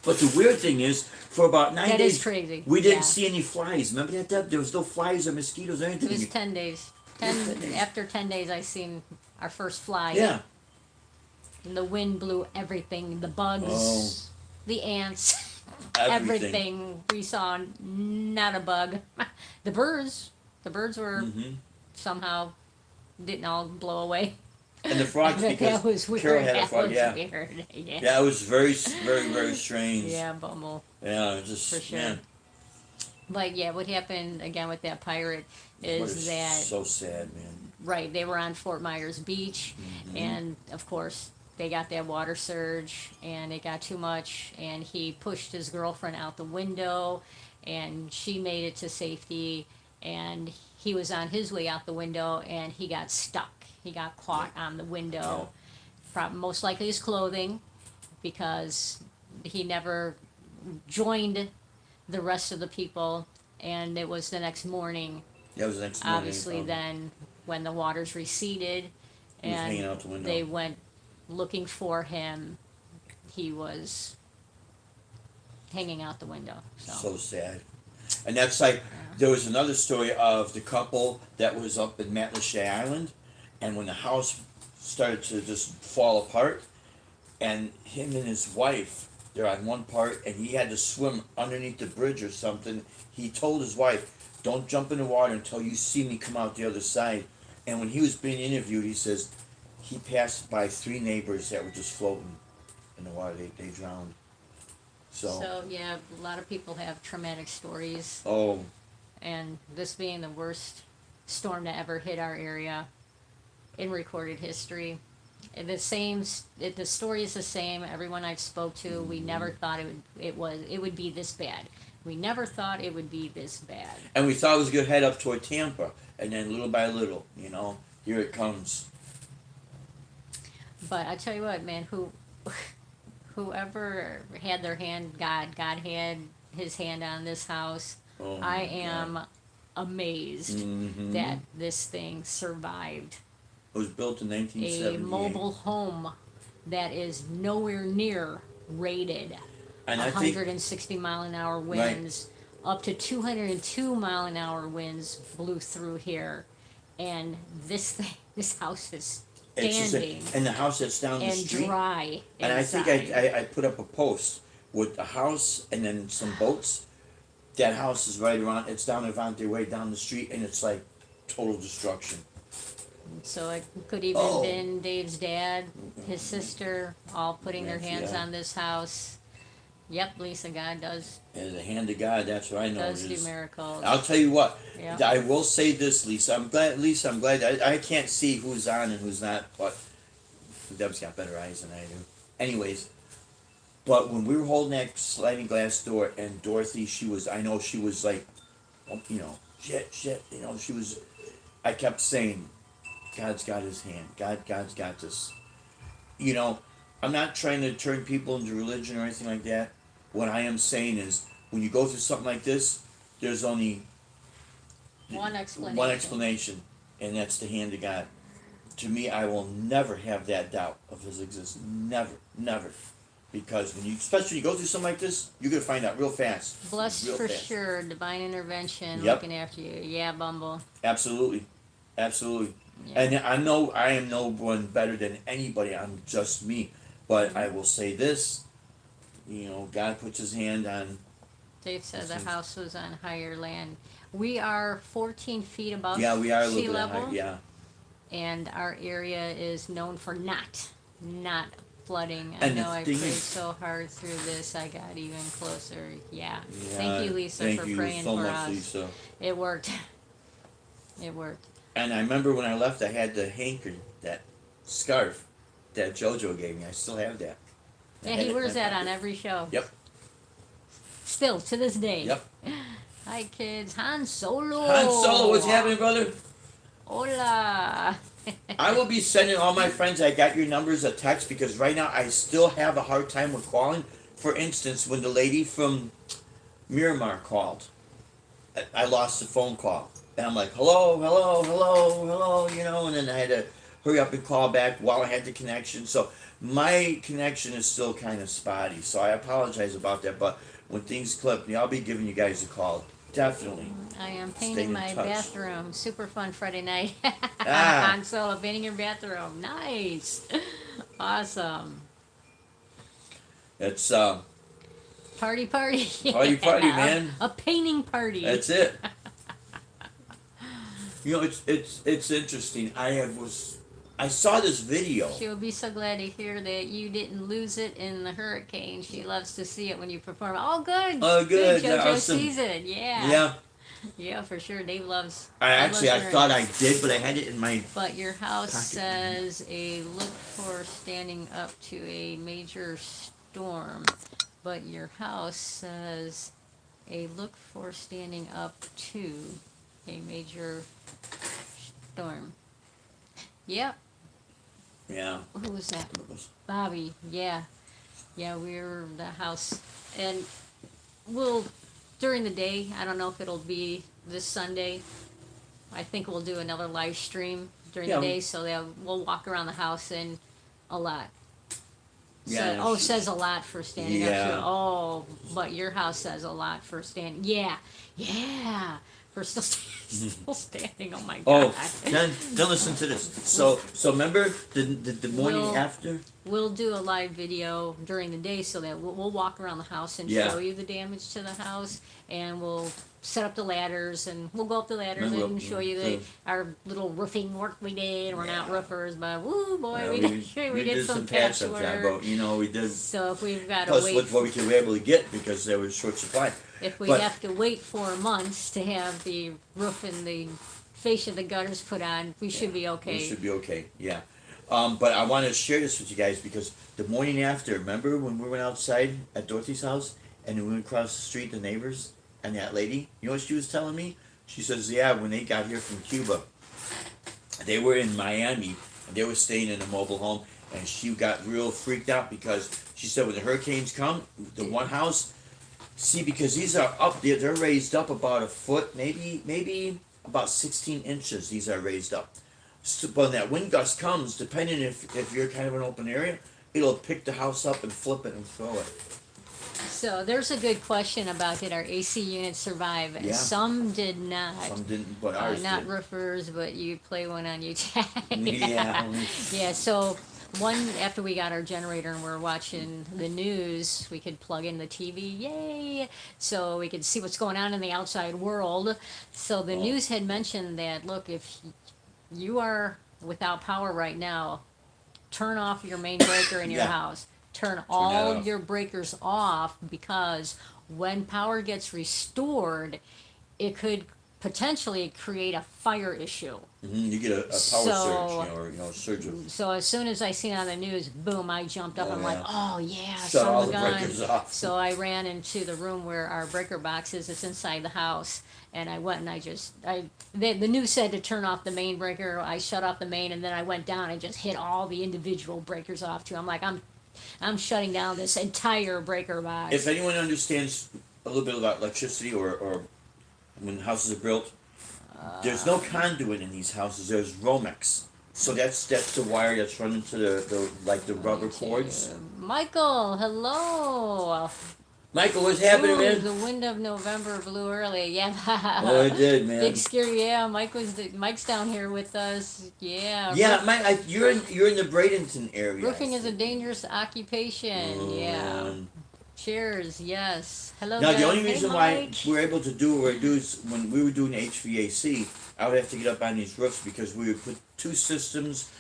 Speaker 1: But the weird thing is, for about 9
Speaker 2: That
Speaker 1: days,
Speaker 2: is crazy.
Speaker 1: we didn't
Speaker 2: Yeah.
Speaker 1: see any flies. Remember that? Deb? There was no flies or mosquitoes or
Speaker 2: It
Speaker 1: anything.
Speaker 2: was 10 days.
Speaker 1: 10 days.
Speaker 2: After 10 days, I seen our first fly.
Speaker 1: Yeah.
Speaker 2: And the wind blew everything, the bugs,
Speaker 1: Oh.
Speaker 2: the ants,
Speaker 1: Everything.
Speaker 2: everything. We saw not a bug. The birds were
Speaker 1: Hmm.
Speaker 2: somehow didn't all blow away.
Speaker 1: And the frogs,
Speaker 2: That
Speaker 1: because
Speaker 2: was weird.
Speaker 1: Carol had a
Speaker 2: That
Speaker 1: frog.
Speaker 2: was
Speaker 1: Yeah.
Speaker 2: weird. Yeah.
Speaker 1: Yeah, it was very, very, very strange.
Speaker 2: Yeah, Bumble.
Speaker 1: Yeah, it was just
Speaker 2: For sure.
Speaker 1: man.
Speaker 2: But yeah, what happened again with that pirate
Speaker 1: What
Speaker 2: is
Speaker 1: is
Speaker 2: that
Speaker 1: so sad, man.
Speaker 2: right, they were on Fort Myers Beach,
Speaker 1: Mm-hmm.
Speaker 2: and of course they got that water surge, and it got too much, and he pushed his girlfriend out the window, and she made it to safety, and he was on his way out the window, and he got stuck. He got caught on the window, most likely his clothing, because he never joined the rest of the people, and it was the next morning,
Speaker 1: That was the next morning.
Speaker 2: obviously, then when the waters receded
Speaker 1: He was hanging
Speaker 2: and
Speaker 1: out the window.
Speaker 2: they went looking for him, he was hanging out the window. So,
Speaker 1: So sad. And that's like, there was another story of the couple that was up in Matlacha Island, and when the house started to just fall apart, and him and his wife, they're on one part, and he had to swim underneath the bridge or something. He told his wife, "Don't jump in the water until you see me come out the other side." And when he was being interviewed, he says he passed by 3 neighbors that were just floating in the water. They drowned.
Speaker 2: so yeah, a lot of people have traumatic stories,
Speaker 1: Oh,
Speaker 2: and this being the worst storm to ever hit our area in recorded history. And the story is the same. Everyone I've spoke to, we never thought it would be this bad. We never thought it would be this bad.
Speaker 1: and we thought it was going to head up toward Tampa, and then little by little, here it comes.
Speaker 2: But I tell you what, man, whoever had their hand, God had his hand on this house.
Speaker 1: Oh,
Speaker 2: I am amazed
Speaker 1: Mm-hmm.
Speaker 2: that this thing survived.
Speaker 1: It was built in
Speaker 2: A
Speaker 1: 1978.
Speaker 2: mobile home that is nowhere near rated.
Speaker 1: And I think
Speaker 2: 160 mile an hour winds, up to 202 mile an hour winds blew through here, and this house is
Speaker 1: it's just
Speaker 2: standing
Speaker 1: and the house that's down the
Speaker 2: and
Speaker 1: street.
Speaker 2: dry
Speaker 1: And I
Speaker 2: inside.
Speaker 1: think I put up a post with a house and then some boats. That house is right around. It's down Avante Way down the street, and it's like total destruction.
Speaker 2: So it could even
Speaker 1: Oh.
Speaker 2: been Dave's dad, his sister, all putting their
Speaker 1: Yes,
Speaker 2: hands
Speaker 1: yeah.
Speaker 2: on this house. Yep, Lisa, God does
Speaker 1: And the hand of God, that's what I know
Speaker 2: does
Speaker 1: it
Speaker 2: do
Speaker 1: is.
Speaker 2: miracles.
Speaker 1: I'll tell you what.
Speaker 2: Yeah.
Speaker 1: I will say this, Lisa. I'm glad. I can't see who's on and who's not, but Deb's got better eyes than I do. Anyways, but when we were holding that sliding glass door, and Dorothy, I know she was like, shit, she was. I kept saying, God's got his hand. God's got this. I'm not trying to turn people into religion or anything like that. What I am saying is, when you go through something like this, there's only
Speaker 2: One explanation.
Speaker 1: one explanation, and that's the hand of God. To me, I will never have that doubt of his existence. Never. Because especially when you go through something like this, you're going to find out real fast.
Speaker 2: Blessed
Speaker 1: Real
Speaker 2: for
Speaker 1: fast.
Speaker 2: sure, divine intervention,
Speaker 1: Yep.
Speaker 2: looking after you. Yeah, Bumble.
Speaker 1: Absolutely.
Speaker 2: Yeah.
Speaker 1: And I know I am no one better than anybody. I'm just me. But I will say this, God puts his hand on.
Speaker 2: Dave said the
Speaker 1: Listen.
Speaker 2: house was on higher land. We are 14 feet above
Speaker 1: Yeah, we are a
Speaker 2: sea
Speaker 1: little bit
Speaker 2: level,
Speaker 1: high. Yeah.
Speaker 2: and our area is known for not flooding. I
Speaker 1: And the
Speaker 2: know I
Speaker 1: thing
Speaker 2: prayed
Speaker 1: is-
Speaker 2: so hard through this, I got even closer. Yeah.
Speaker 1: Yeah,
Speaker 2: Thank you, Lisa,
Speaker 1: thank
Speaker 2: for
Speaker 1: you
Speaker 2: praying
Speaker 1: so
Speaker 2: for
Speaker 1: much,
Speaker 2: us.
Speaker 1: Lisa.
Speaker 2: It worked. It worked.
Speaker 1: And I remember when I left, I had the that scarf that JoJo gave me. I still have that. I
Speaker 2: Yeah,
Speaker 1: had
Speaker 2: he
Speaker 1: it in
Speaker 2: wears
Speaker 1: my
Speaker 2: that on
Speaker 1: pocket.
Speaker 2: every show.
Speaker 1: Yep.
Speaker 2: Still, to this day.
Speaker 1: Yep.
Speaker 2: Hi, kids. Han Solo.
Speaker 1: Han Solo, what's happening, brother?
Speaker 2: Hola.
Speaker 1: I will be sending all my friends I got your numbers a text, because right now I still have a hard time with calling. For instance, when the lady from Miramar called, I lost the phone call. And I'm like, hello, and then I had to hurry up and call back while I had the connection. So my connection is still kind of spotty. So I apologize about that. But when things clip, I'll be giving you guys a call. Definitely.
Speaker 2: I am
Speaker 1: Stay
Speaker 2: painting
Speaker 1: in
Speaker 2: my
Speaker 1: touch.
Speaker 2: bathroom. Super fun Friday night.
Speaker 1: Ah.
Speaker 2: Han Solo painting your bathroom. Nice. Awesome.
Speaker 1: It's
Speaker 2: Party.
Speaker 1: Party,
Speaker 2: Yeah.
Speaker 1: man.
Speaker 2: A painting party.
Speaker 1: That's it. It's interesting. I saw this video.
Speaker 2: She'll be so glad to hear that you didn't lose it in the hurricane. She loves to see it when you perform. Oh, good.
Speaker 1: Oh, good.
Speaker 2: JoJo
Speaker 1: Awesome.
Speaker 2: sees it. Yeah.
Speaker 1: Yeah.
Speaker 2: Yeah, for sure. Dave loves.
Speaker 1: I
Speaker 2: loves
Speaker 1: thought I
Speaker 2: hurricanes.
Speaker 1: did, but I had it in my.
Speaker 2: But your house
Speaker 1: Pocket.
Speaker 2: says a look for standing up to a major storm. But your house says a look for standing up to a major storm. Yep.
Speaker 1: Yeah.
Speaker 2: Who was that? Bobby. Yeah. Yeah, we're the house. And we'll, during the day, I don't know if it'll be this Sunday. I think we'll do another live stream during
Speaker 1: Yeah.
Speaker 2: the day so that we'll walk around the house and a lot.
Speaker 1: Yeah,
Speaker 2: So, it says a lot for standing up
Speaker 1: Yeah.
Speaker 2: to. Oh, but your house says a lot for standing. Yeah, yeah, for still still standing. Oh my god.
Speaker 1: Oh, then listen to this. So remember the morning
Speaker 2: Well,
Speaker 1: after?
Speaker 2: We'll do a live video during the day so that we'll walk around the house and
Speaker 1: Yeah.
Speaker 2: show you the damage to the house, and we'll set up the ladders, and we'll go up the ladders
Speaker 1: And we'll-
Speaker 2: and show you our little roofing work we did. We're not
Speaker 1: Yeah.
Speaker 2: roofers, but woo boy,
Speaker 1: Yeah,
Speaker 2: we did some
Speaker 1: patch
Speaker 2: patchwork.
Speaker 1: up there, but we did.
Speaker 2: So if we've got to
Speaker 1: Plus,
Speaker 2: wait,
Speaker 1: what we were able to get because there was short supply.
Speaker 2: if we
Speaker 1: but-
Speaker 2: have to wait 4 months to have the roof and the face of the gutters put on, we should be okay.
Speaker 1: We should be okay. Yeah. But I want to share this with you guys because the morning after, remember when we went outside at Dorothy's house and we went across the street, the neighbors and that lady, you know what she was telling me? She says, yeah, when they got here from Cuba, they were in Miami and they were staying in a mobile home, and she got real freaked out because she said when the hurricanes come, the one house, see, because these are up there, they're raised up about a foot, maybe about 16 inches. These are raised up. So, but when that wind gust comes, depending if you're kind of an open area, it'll pick the house up and flip it and throw it.
Speaker 2: So there's a good question about did our AC units survive?
Speaker 1: Yeah.
Speaker 2: Some did not.
Speaker 1: Some didn't, but ours
Speaker 2: Not
Speaker 1: did.
Speaker 2: roofers, but you play one on YouTube.
Speaker 1: Yeah.
Speaker 2: Yeah, so one, after we got our generator and we're watching the news, we could plug in the TV, yay! So we could see what's going on in the outside world. So the
Speaker 1: Oh.
Speaker 2: news had mentioned that, look, if you are without power right now, turn off your main breaker in your
Speaker 1: Yeah.
Speaker 2: house. Turn
Speaker 1: that
Speaker 2: all
Speaker 1: off.
Speaker 2: your breakers off, because when power gets restored, it could potentially create a fire issue.
Speaker 1: You get a power
Speaker 2: So-
Speaker 1: surge, or surge of
Speaker 2: So as soon as I seen it on the news, boom, I jumped up.
Speaker 1: Oh,
Speaker 2: I'm
Speaker 1: yeah.
Speaker 2: like, oh yeah,
Speaker 1: shut
Speaker 2: son
Speaker 1: all
Speaker 2: of a
Speaker 1: the
Speaker 2: gun.
Speaker 1: breakers off.
Speaker 2: So I ran into the room where our breaker box is. It's inside the house, and I went and the news said to turn off the main breaker. I shut off the main, and then I went down and just hit all the individual breakers off too. I'm like, I'm shutting down this entire breaker box.
Speaker 1: If anyone understands a little bit about electricity or when houses are built, there's no conduit in these houses. There's Romex. So that's the wire that's running to the rubber cords.
Speaker 2: Michael, hello.
Speaker 1: Michael, what's happening,
Speaker 2: Ooh,
Speaker 1: man?
Speaker 2: the wind of November blew early. Yeah.
Speaker 1: Oh, it did, man.
Speaker 2: Big scary. Yeah, Mike's down here with us. Yeah.
Speaker 1: Yeah, Mike, you're in the Bradenton area.
Speaker 2: Roofing is a dangerous occupation. Yeah.
Speaker 1: Um,
Speaker 2: Cheers. Yes. Hello.
Speaker 1: Now, the
Speaker 2: Doug.
Speaker 1: only
Speaker 2: Hey,
Speaker 1: reason why
Speaker 2: Mike.
Speaker 1: we're able to do what we do is when we were doing HVAC, I would have to get up on these roofs because we would put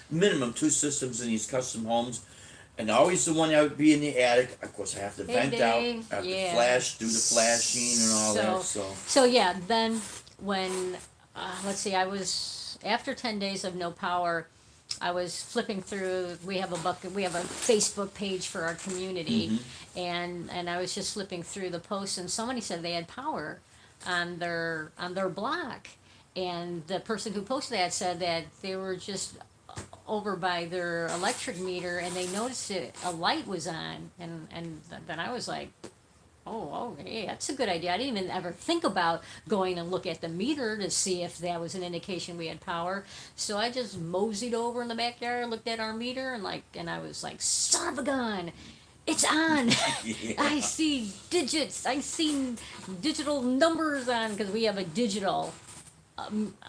Speaker 1: minimum two systems in these custom homes. And always the one that would be in the attic. Of course, I have to
Speaker 2: Hey,
Speaker 1: vent
Speaker 2: Dave.
Speaker 1: out, I have
Speaker 2: Yeah.
Speaker 1: to flash, do the flashing and all that. So,
Speaker 2: So yeah, then when let's see, I was after 10 days of no power. I was flipping through. We have a Facebook page for our community,
Speaker 1: Mm-hmm.
Speaker 2: and I was just flipping through the posts, and somebody said they had power on their block, and the person who posted that said that they were just over by their electric meter, and they noticed that a light was on, and then I was like, oh, hey, that's a good idea. I didn't even ever think about going and look at the meter to see if that was an indication we had power. So I just moseyed over in the backyard, looked at our meter, and I was like, son of a gun, it's on.
Speaker 1: yeah.
Speaker 2: I see digits. I seen digital numbers on, because we have a digital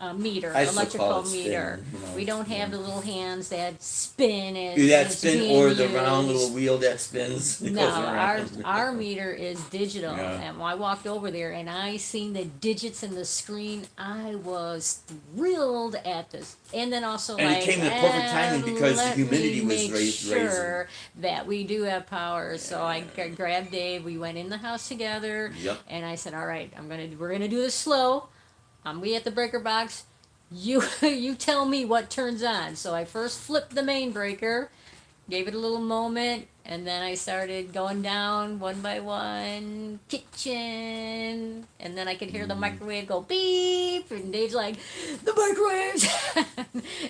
Speaker 2: a meter,
Speaker 1: I still call
Speaker 2: electrical
Speaker 1: it spin,
Speaker 2: meter.
Speaker 1: you know,
Speaker 2: We don't have
Speaker 1: yeah.
Speaker 2: the little hands that spin as
Speaker 1: Do that
Speaker 2: it's
Speaker 1: spin
Speaker 2: being
Speaker 1: or the round
Speaker 2: used.
Speaker 1: little wheel that spins. It
Speaker 2: No,
Speaker 1: goes around.
Speaker 2: our meter is digital,
Speaker 1: Yeah.
Speaker 2: and when I walked over there and I seen the digits in the screen, I was thrilled at this. And then also
Speaker 1: And it
Speaker 2: like,
Speaker 1: came at perfect timing because the
Speaker 2: let
Speaker 1: humidity
Speaker 2: me
Speaker 1: was
Speaker 2: make
Speaker 1: raising.
Speaker 2: sure that we do have power. So I grabbed Dave. We went in the house together,
Speaker 1: Yep.
Speaker 2: and I said, "All right, we're gonna do this slow. We at the breaker box. You you tell me what turns on." So I first flipped the main breaker, gave it a little moment, and then I started going down one by one, kitchen, and then I could hear the microwave go beep, and Dave's like, the microwaves,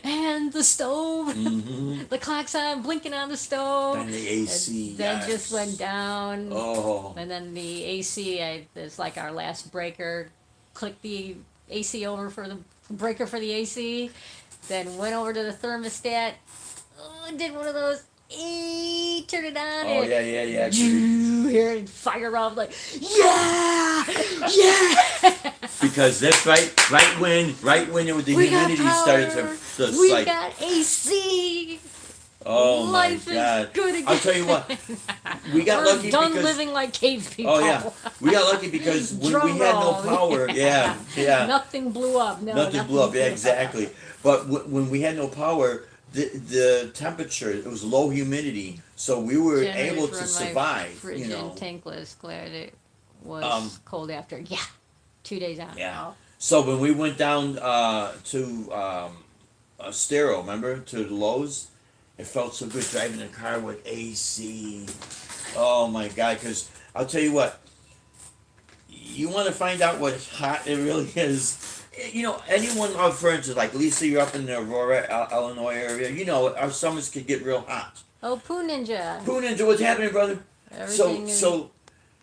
Speaker 2: and the stove,
Speaker 1: Mm-hmm.
Speaker 2: the clock's on, blinking on the stove.
Speaker 1: And the AC.
Speaker 2: And then
Speaker 1: yes.
Speaker 2: just went down,
Speaker 1: Oh.
Speaker 2: and then the AC, it's like our last breaker, clicked the AC over for the breaker for the AC, then went over to the thermostat, did one of those, turn it on.
Speaker 1: Oh
Speaker 2: and
Speaker 1: yeah.
Speaker 2: hear it fire off like, yeah, yeah.
Speaker 1: Because that's right when it was the
Speaker 2: We got
Speaker 1: humidity started
Speaker 2: power.
Speaker 1: to
Speaker 2: We
Speaker 1: like.
Speaker 2: got AC.
Speaker 1: Oh
Speaker 2: Life
Speaker 1: my God!
Speaker 2: is good again.
Speaker 1: I'll tell you what. We got
Speaker 2: We're
Speaker 1: lucky
Speaker 2: done
Speaker 1: because.
Speaker 2: living like cave people.
Speaker 1: Oh yeah, we got lucky because when
Speaker 2: Drum
Speaker 1: we had no
Speaker 2: roll.
Speaker 1: power, yeah.
Speaker 2: Nothing blew up. No,
Speaker 1: Nothing blew up. Yeah, exactly. But when we had no power, the temperature, it was low humidity, so we were
Speaker 2: Generators
Speaker 1: able to
Speaker 2: run my
Speaker 1: survive.
Speaker 2: Fridge
Speaker 1: You know.
Speaker 2: and tankless. Glad it was cold after. Yeah, 2 days out.
Speaker 1: Yeah. So when we went down to Estero, remember, to the Lowe's, it felt so good driving a car with AC. Oh my God! Because I'll tell you what, you want to find out what hot it really is. You know, anyone, for instance, like Lisa, you're up in the Aurora, Illinois area. You know, our summers could get real hot.
Speaker 2: Oh, Poo Ninja.
Speaker 1: Poo Ninja, what's happening, brother?
Speaker 2: Everything is
Speaker 1: So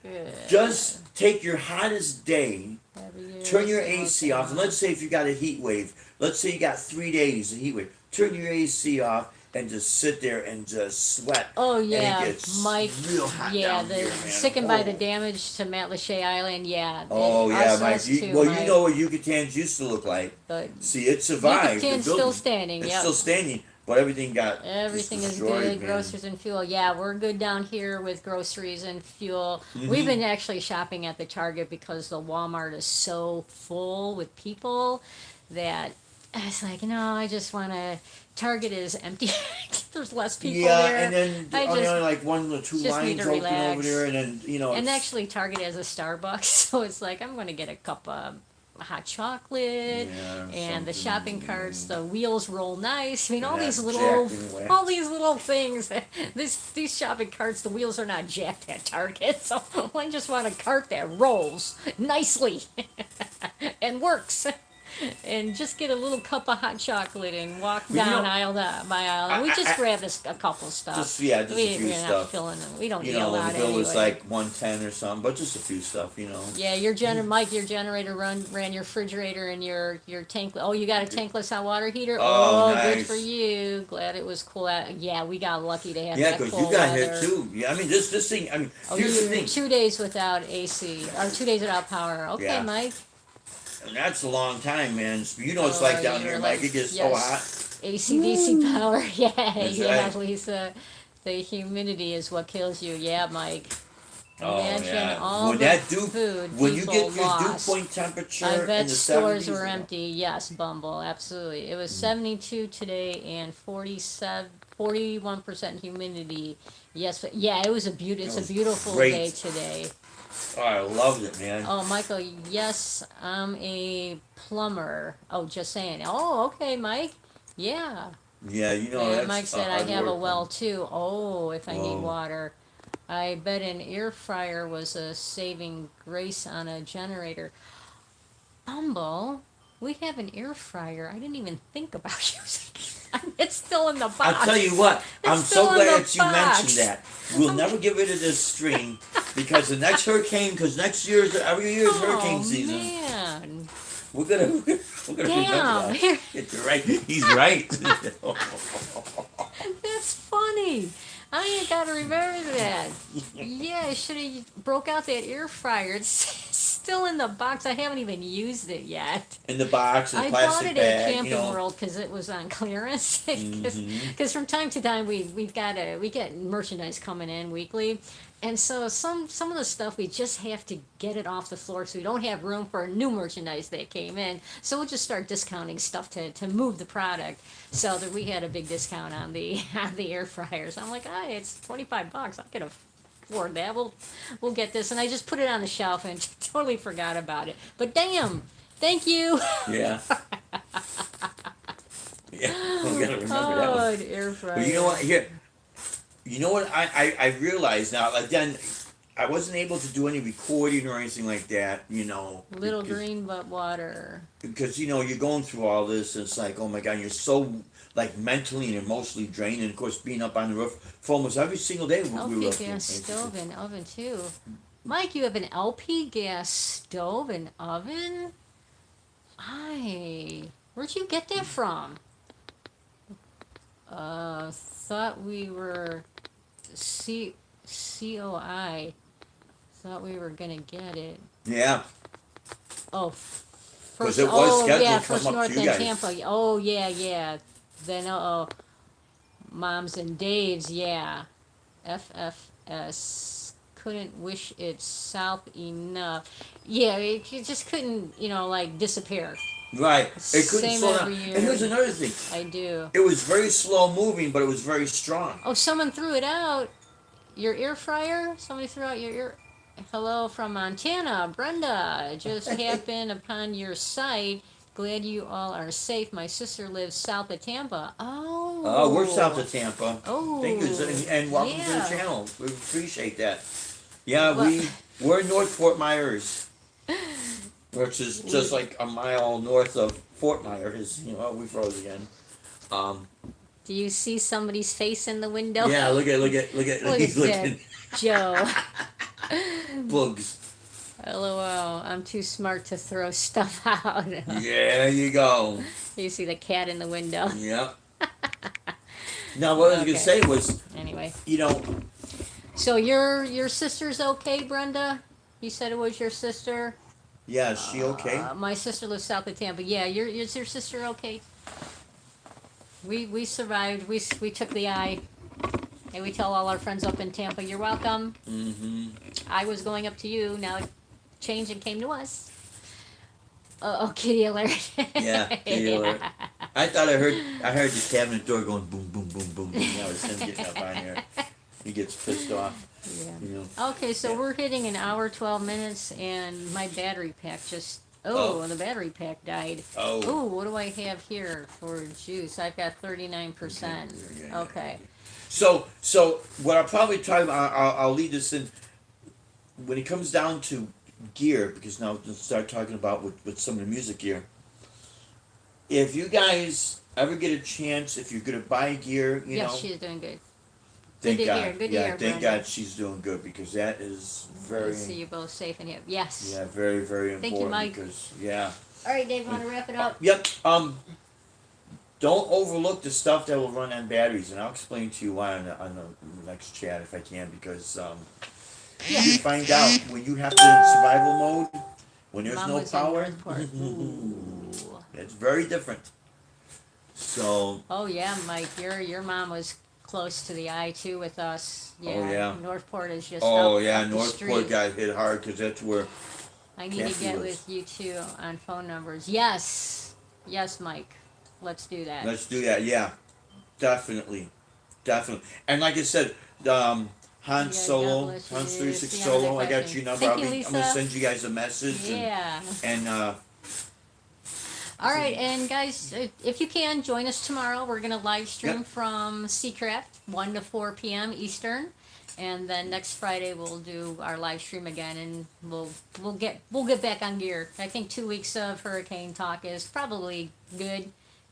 Speaker 2: good.
Speaker 1: just take your hottest day.
Speaker 2: Every year
Speaker 1: Turn
Speaker 2: is
Speaker 1: your
Speaker 2: the
Speaker 1: AC
Speaker 2: most
Speaker 1: off, and let's say if you got a heat wave, let's say you got 3 days of heat wave, turn your AC off and just sit there and just sweat.
Speaker 2: Oh
Speaker 1: And
Speaker 2: yeah,
Speaker 1: it gets
Speaker 2: Mike.
Speaker 1: real hot
Speaker 2: Yeah,
Speaker 1: down
Speaker 2: the
Speaker 1: here, man.
Speaker 2: sickened by the
Speaker 1: Oh.
Speaker 2: damage to Matlacha Island. Yeah.
Speaker 1: Oh yeah,
Speaker 2: us
Speaker 1: Mike.
Speaker 2: too,
Speaker 1: Well,
Speaker 2: Mike.
Speaker 1: you know what Yucatan's used to look like.
Speaker 2: But
Speaker 1: See, it survived. the
Speaker 2: Yucatan's
Speaker 1: building.
Speaker 2: still standing.
Speaker 1: It's
Speaker 2: Yep.
Speaker 1: still standing, but everything got just
Speaker 2: Everything is
Speaker 1: destroyed,
Speaker 2: good.
Speaker 1: man.
Speaker 2: Groceries and fuel. Yeah, we're good down here with groceries and fuel.
Speaker 1: Mhm.
Speaker 2: We've been actually shopping at the Target because the Walmart is so full with people that it's like, no, I just want to. Target is empty. There's less people
Speaker 1: Yeah,
Speaker 2: there.
Speaker 1: and then
Speaker 2: I
Speaker 1: only
Speaker 2: just-
Speaker 1: like one or two
Speaker 2: just need
Speaker 1: lines
Speaker 2: to
Speaker 1: open over
Speaker 2: relax.
Speaker 1: there, and then you know.
Speaker 2: And
Speaker 1: it's-
Speaker 2: actually, Target has a Starbucks, so it's like I'm going to get a cup of hot chocolate.
Speaker 1: yeah,
Speaker 2: And the
Speaker 1: something,
Speaker 2: shopping carts, the wheels roll nice. I mean, all
Speaker 1: Yeah,
Speaker 2: these little,
Speaker 1: jacked anyway.
Speaker 2: all these little things. These shopping carts, the wheels are not jacked at Target, so I just want a cart that rolls nicely and works. And just get a little cup of hot chocolate and walk
Speaker 1: Well, you
Speaker 2: down
Speaker 1: know,
Speaker 2: aisle by aisle. And we just
Speaker 1: I-
Speaker 2: grabbed a couple stuff.
Speaker 1: just a few
Speaker 2: We're not
Speaker 1: stuff.
Speaker 2: filling them. We don't
Speaker 1: You
Speaker 2: need a
Speaker 1: know,
Speaker 2: lot
Speaker 1: the bill
Speaker 2: anyway.
Speaker 1: was like 110 or something, but just a few stuff, you know.
Speaker 2: Yeah, Mike, your generator ran your refrigerator and your tank. Oh, you got a tankless hot water heater.
Speaker 1: Oh,
Speaker 2: good
Speaker 1: nice.
Speaker 2: for you. Glad it was cool out. Yeah, we got lucky to have
Speaker 1: Yeah,
Speaker 2: that
Speaker 1: because
Speaker 2: cool
Speaker 1: you got
Speaker 2: weather.
Speaker 1: hit too. Yeah, I mean, this thing. I mean,
Speaker 2: Oh,
Speaker 1: here's the
Speaker 2: you
Speaker 1: thing,
Speaker 2: 2 days without AC or 2 days without power. Okay,
Speaker 1: Yeah.
Speaker 2: Mike.
Speaker 1: and that's a long time, man. You know, it's
Speaker 2: Oh,
Speaker 1: like down
Speaker 2: you're
Speaker 1: here,
Speaker 2: like-
Speaker 1: Mike. It gets so
Speaker 2: yes.
Speaker 1: hot.
Speaker 2: AC/DC power. Yeah,
Speaker 1: That's
Speaker 2: yeah,
Speaker 1: right.
Speaker 2: Lisa. The humidity is what kills you. Yeah, Mike.
Speaker 1: Oh
Speaker 2: Imagine
Speaker 1: yeah.
Speaker 2: all
Speaker 1: When
Speaker 2: the
Speaker 1: that
Speaker 2: food
Speaker 1: when you
Speaker 2: people
Speaker 1: get your dew
Speaker 2: lost.
Speaker 1: point temperature
Speaker 2: I
Speaker 1: in
Speaker 2: bet
Speaker 1: the
Speaker 2: stores
Speaker 1: 70s,
Speaker 2: were empty. Yes, Bumble, absolutely. It was 72 today and 41% humidity. Yes, but yeah, it was it's
Speaker 1: It
Speaker 2: a
Speaker 1: was
Speaker 2: beautiful
Speaker 1: great.
Speaker 2: day today.
Speaker 1: Oh, I loved it, man.
Speaker 2: Oh, Michael, yes, I'm a plumber. Oh, just saying. Oh, okay, Mike. Yeah.
Speaker 1: Yeah, you know.
Speaker 2: And
Speaker 1: that's
Speaker 2: Mike said I
Speaker 1: hard
Speaker 2: have a
Speaker 1: work,
Speaker 2: well
Speaker 1: man.
Speaker 2: too. Oh, if I need
Speaker 1: Whoa.
Speaker 2: water. I bet an air fryer was a saving grace on a generator. Bumble, we have an air fryer. I didn't even think about using it. It's still in the box.
Speaker 1: I'll tell you what. I'm
Speaker 2: still
Speaker 1: so
Speaker 2: in the
Speaker 1: glad that you
Speaker 2: box.
Speaker 1: mentioned that. We'll never get rid of this stream because the next hurricane. Because next year's every year's hurricane season.
Speaker 2: Man.
Speaker 1: We're gonna remember
Speaker 2: Damn.
Speaker 1: that. You're right. He's right.
Speaker 2: That's funny. I ain't got to remember that. Yeah, I should have broke out that air fryer. It's still in the box. I haven't even used it yet.
Speaker 1: In the box, in the
Speaker 2: I bought
Speaker 1: plastic
Speaker 2: it at
Speaker 1: bag,
Speaker 2: Camping
Speaker 1: you know.
Speaker 2: World because it was on clearance.
Speaker 1: Mhm.
Speaker 2: Because from time to time we get merchandise coming in weekly, and so some of the stuff we just have to get it off the floor, so we don't have room for new merchandise that came in. So we'll just start discounting stuff to move the product. So that we had a big discount on the on the air fryers. I'm like, ah, it's $25. I can afford that. We'll get this, and I just put it on the shelf and totally forgot about it. But damn, thank you.
Speaker 1: Yeah. Yeah. We gotta remember that
Speaker 2: Oh,
Speaker 1: one.
Speaker 2: an air fryer.
Speaker 1: But you know what? Here, you know what? I realize now. Like then, I wasn't able to do any recording or anything like that. You know.
Speaker 2: Little
Speaker 1: because,
Speaker 2: green but water.
Speaker 1: Because you know you're going through all this. And it's like, oh my God, you're so like mentally and emotionally drained. And of course, being up on the roof for almost every single day. We
Speaker 2: LP
Speaker 1: were up
Speaker 2: gas
Speaker 1: there.
Speaker 2: stove and oven too. Mike, you have an LP gas stove and oven? Where'd you get that from? Thought we were COI. Thought we were gonna get it.
Speaker 1: Yeah.
Speaker 2: Oh,
Speaker 1: 'Cause
Speaker 2: first.
Speaker 1: it was
Speaker 2: Oh
Speaker 1: scheduled
Speaker 2: yeah,
Speaker 1: to come
Speaker 2: First
Speaker 1: up to
Speaker 2: North
Speaker 1: you
Speaker 2: and
Speaker 1: guys.
Speaker 2: Tampa. Oh yeah. Then Moms and Dave's. Yeah, FFS. Couldn't wish it south enough. Yeah, it just couldn't, like disappear.
Speaker 1: Right. It couldn't
Speaker 2: Same
Speaker 1: slow down.
Speaker 2: every
Speaker 1: And
Speaker 2: year.
Speaker 1: here's another thing.
Speaker 2: I do.
Speaker 1: It was very slow moving, but it was very strong.
Speaker 2: Oh, someone threw it out. Your air fryer? Somebody threw out your ear. Hello from Montana, Brenda. Just happened upon your site. Glad you all are safe. My sister lives south of Tampa. Oh.
Speaker 1: Oh, we're south of Tampa.
Speaker 2: Oh.
Speaker 1: Thank you, and welcome to
Speaker 2: yeah.
Speaker 1: the channel. We appreciate that. Yeah,
Speaker 2: Well-
Speaker 1: we're in North Fort Myers, which is just like a mile north of Fort Myers. We froze again.
Speaker 2: Do you see somebody's face in the window?
Speaker 1: Yeah, look at
Speaker 2: Look
Speaker 1: he's
Speaker 2: at
Speaker 1: looking
Speaker 2: Joe.
Speaker 1: bugs.
Speaker 2: LOL. I'm too smart to throw stuff out.
Speaker 1: Yeah, there you go.
Speaker 2: You see the cat in the window.
Speaker 1: Yep. Now, what I was
Speaker 2: Okay.
Speaker 1: gonna say was,
Speaker 2: Anyway. So your sister's okay, Brenda? You said it was your sister?
Speaker 1: yeah, is she okay?
Speaker 2: My sister lives south of Tampa. Yeah, is your sister okay? We survived. We took the eye. And we tell all our friends up in Tampa, you're welcome.
Speaker 1: Mm-hmm.
Speaker 2: I was going up to you. Now it changed and came to us. Oh, kitty alert.
Speaker 1: Yeah, kitty alert. I thought I heard the cabinet door going boom, boom, boom, boom, boom. That was him getting up on there. He gets pissed off.
Speaker 2: Yeah. Okay, so
Speaker 1: Yeah.
Speaker 2: we're hitting an hour, 12 minutes, and my battery pack just. Oh, the battery pack died.
Speaker 1: Oh.
Speaker 2: Oh, what do I have here for juice? I've got 39%.
Speaker 1: Yeah.
Speaker 2: Okay.
Speaker 1: So what I'll probably try. I'll lead this in. When it comes down to gear, because now we'll start talking about with some of the music gear. If you guys ever get a chance, if you're gonna buy gear, you
Speaker 2: Yes,
Speaker 1: know,
Speaker 2: she's doing good.
Speaker 1: thank
Speaker 2: good to
Speaker 1: God.
Speaker 2: hear, good to
Speaker 1: Yeah,
Speaker 2: hear,
Speaker 1: thank
Speaker 2: Brenda.
Speaker 1: God she's doing good because that is
Speaker 2: Good
Speaker 1: very,
Speaker 2: to see you both safe and happy. Yes.
Speaker 1: yeah, very, very
Speaker 2: Thank
Speaker 1: important
Speaker 2: you, Mike.
Speaker 1: because yeah.
Speaker 2: All right, Dave, want to wrap it up?
Speaker 1: Yep. Don't overlook the stuff that will run on batteries, and I'll explain to you why on the next chat if I can, because you find out when you have to in survival mode when there's
Speaker 2: Mom
Speaker 1: no
Speaker 2: was in
Speaker 1: power.
Speaker 2: Northport. Ooh.
Speaker 1: It's very different. So
Speaker 2: Oh yeah, Mike, your mom was close to the eye too with us. Yeah.
Speaker 1: Oh, yeah.
Speaker 2: Northport is just.
Speaker 1: oh
Speaker 2: up,
Speaker 1: yeah,
Speaker 2: up the
Speaker 1: Northport
Speaker 2: street.
Speaker 1: got hit hard because that's where
Speaker 2: I need to
Speaker 1: Kathy
Speaker 2: get
Speaker 1: lives.
Speaker 2: with you two on phone numbers. Yes, Mike. Let's do that.
Speaker 1: let's do that. Yeah, definitely. And like I said, Han
Speaker 2: God
Speaker 1: Solo,
Speaker 2: bless you.
Speaker 1: Hans 36
Speaker 2: See you on
Speaker 1: Solo.
Speaker 2: that
Speaker 1: I got
Speaker 2: question.
Speaker 1: your number.
Speaker 2: Thank you,
Speaker 1: I'm gonna
Speaker 2: Lisa.
Speaker 1: send you guys a message.
Speaker 2: Yeah.
Speaker 1: And
Speaker 2: All right, and guys, if you can join us tomorrow, we're gonna live stream
Speaker 1: Yep.
Speaker 2: from Seacraft 1 to 4 p.m. Eastern, and then next Friday we'll do our live stream again, and we'll get back on gear. I think 2 weeks of hurricane talk is probably good,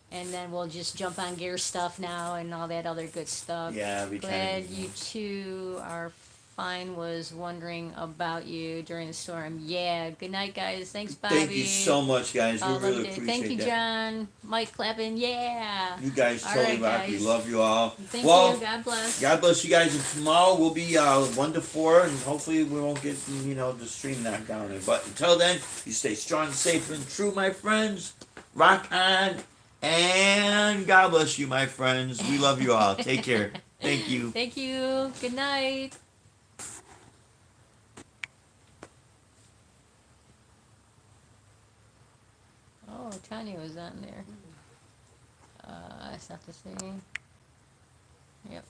Speaker 2: and then we'll just jump on gear stuff now and all that other good stuff.
Speaker 1: yeah, we
Speaker 2: Glad
Speaker 1: kind
Speaker 2: you two are Fine was wondering about you during the storm. Yeah. Good night, guys. Thanks, Bobby.
Speaker 1: Thank you so much, guys. We
Speaker 2: Love
Speaker 1: really
Speaker 2: you.
Speaker 1: appreciate
Speaker 2: Thank you,
Speaker 1: that.
Speaker 2: John. Mike Clappin. Yeah.
Speaker 1: You guys
Speaker 2: All
Speaker 1: totally
Speaker 2: right,
Speaker 1: rock. We
Speaker 2: guys.
Speaker 1: love you all.
Speaker 2: Thank
Speaker 1: Well,
Speaker 2: you. God bless.
Speaker 1: God bless you guys. And tomorrow we'll be 1 to 4, and hopefully we won't get the stream knocked down. But until then, you stay strong, safe, and true, my friends. Rock on, and God bless you, my friends. We love you all. Take care. Thank you.
Speaker 2: Thank you. Good night. Oh, Tanya was on there. That's not the same. Yep.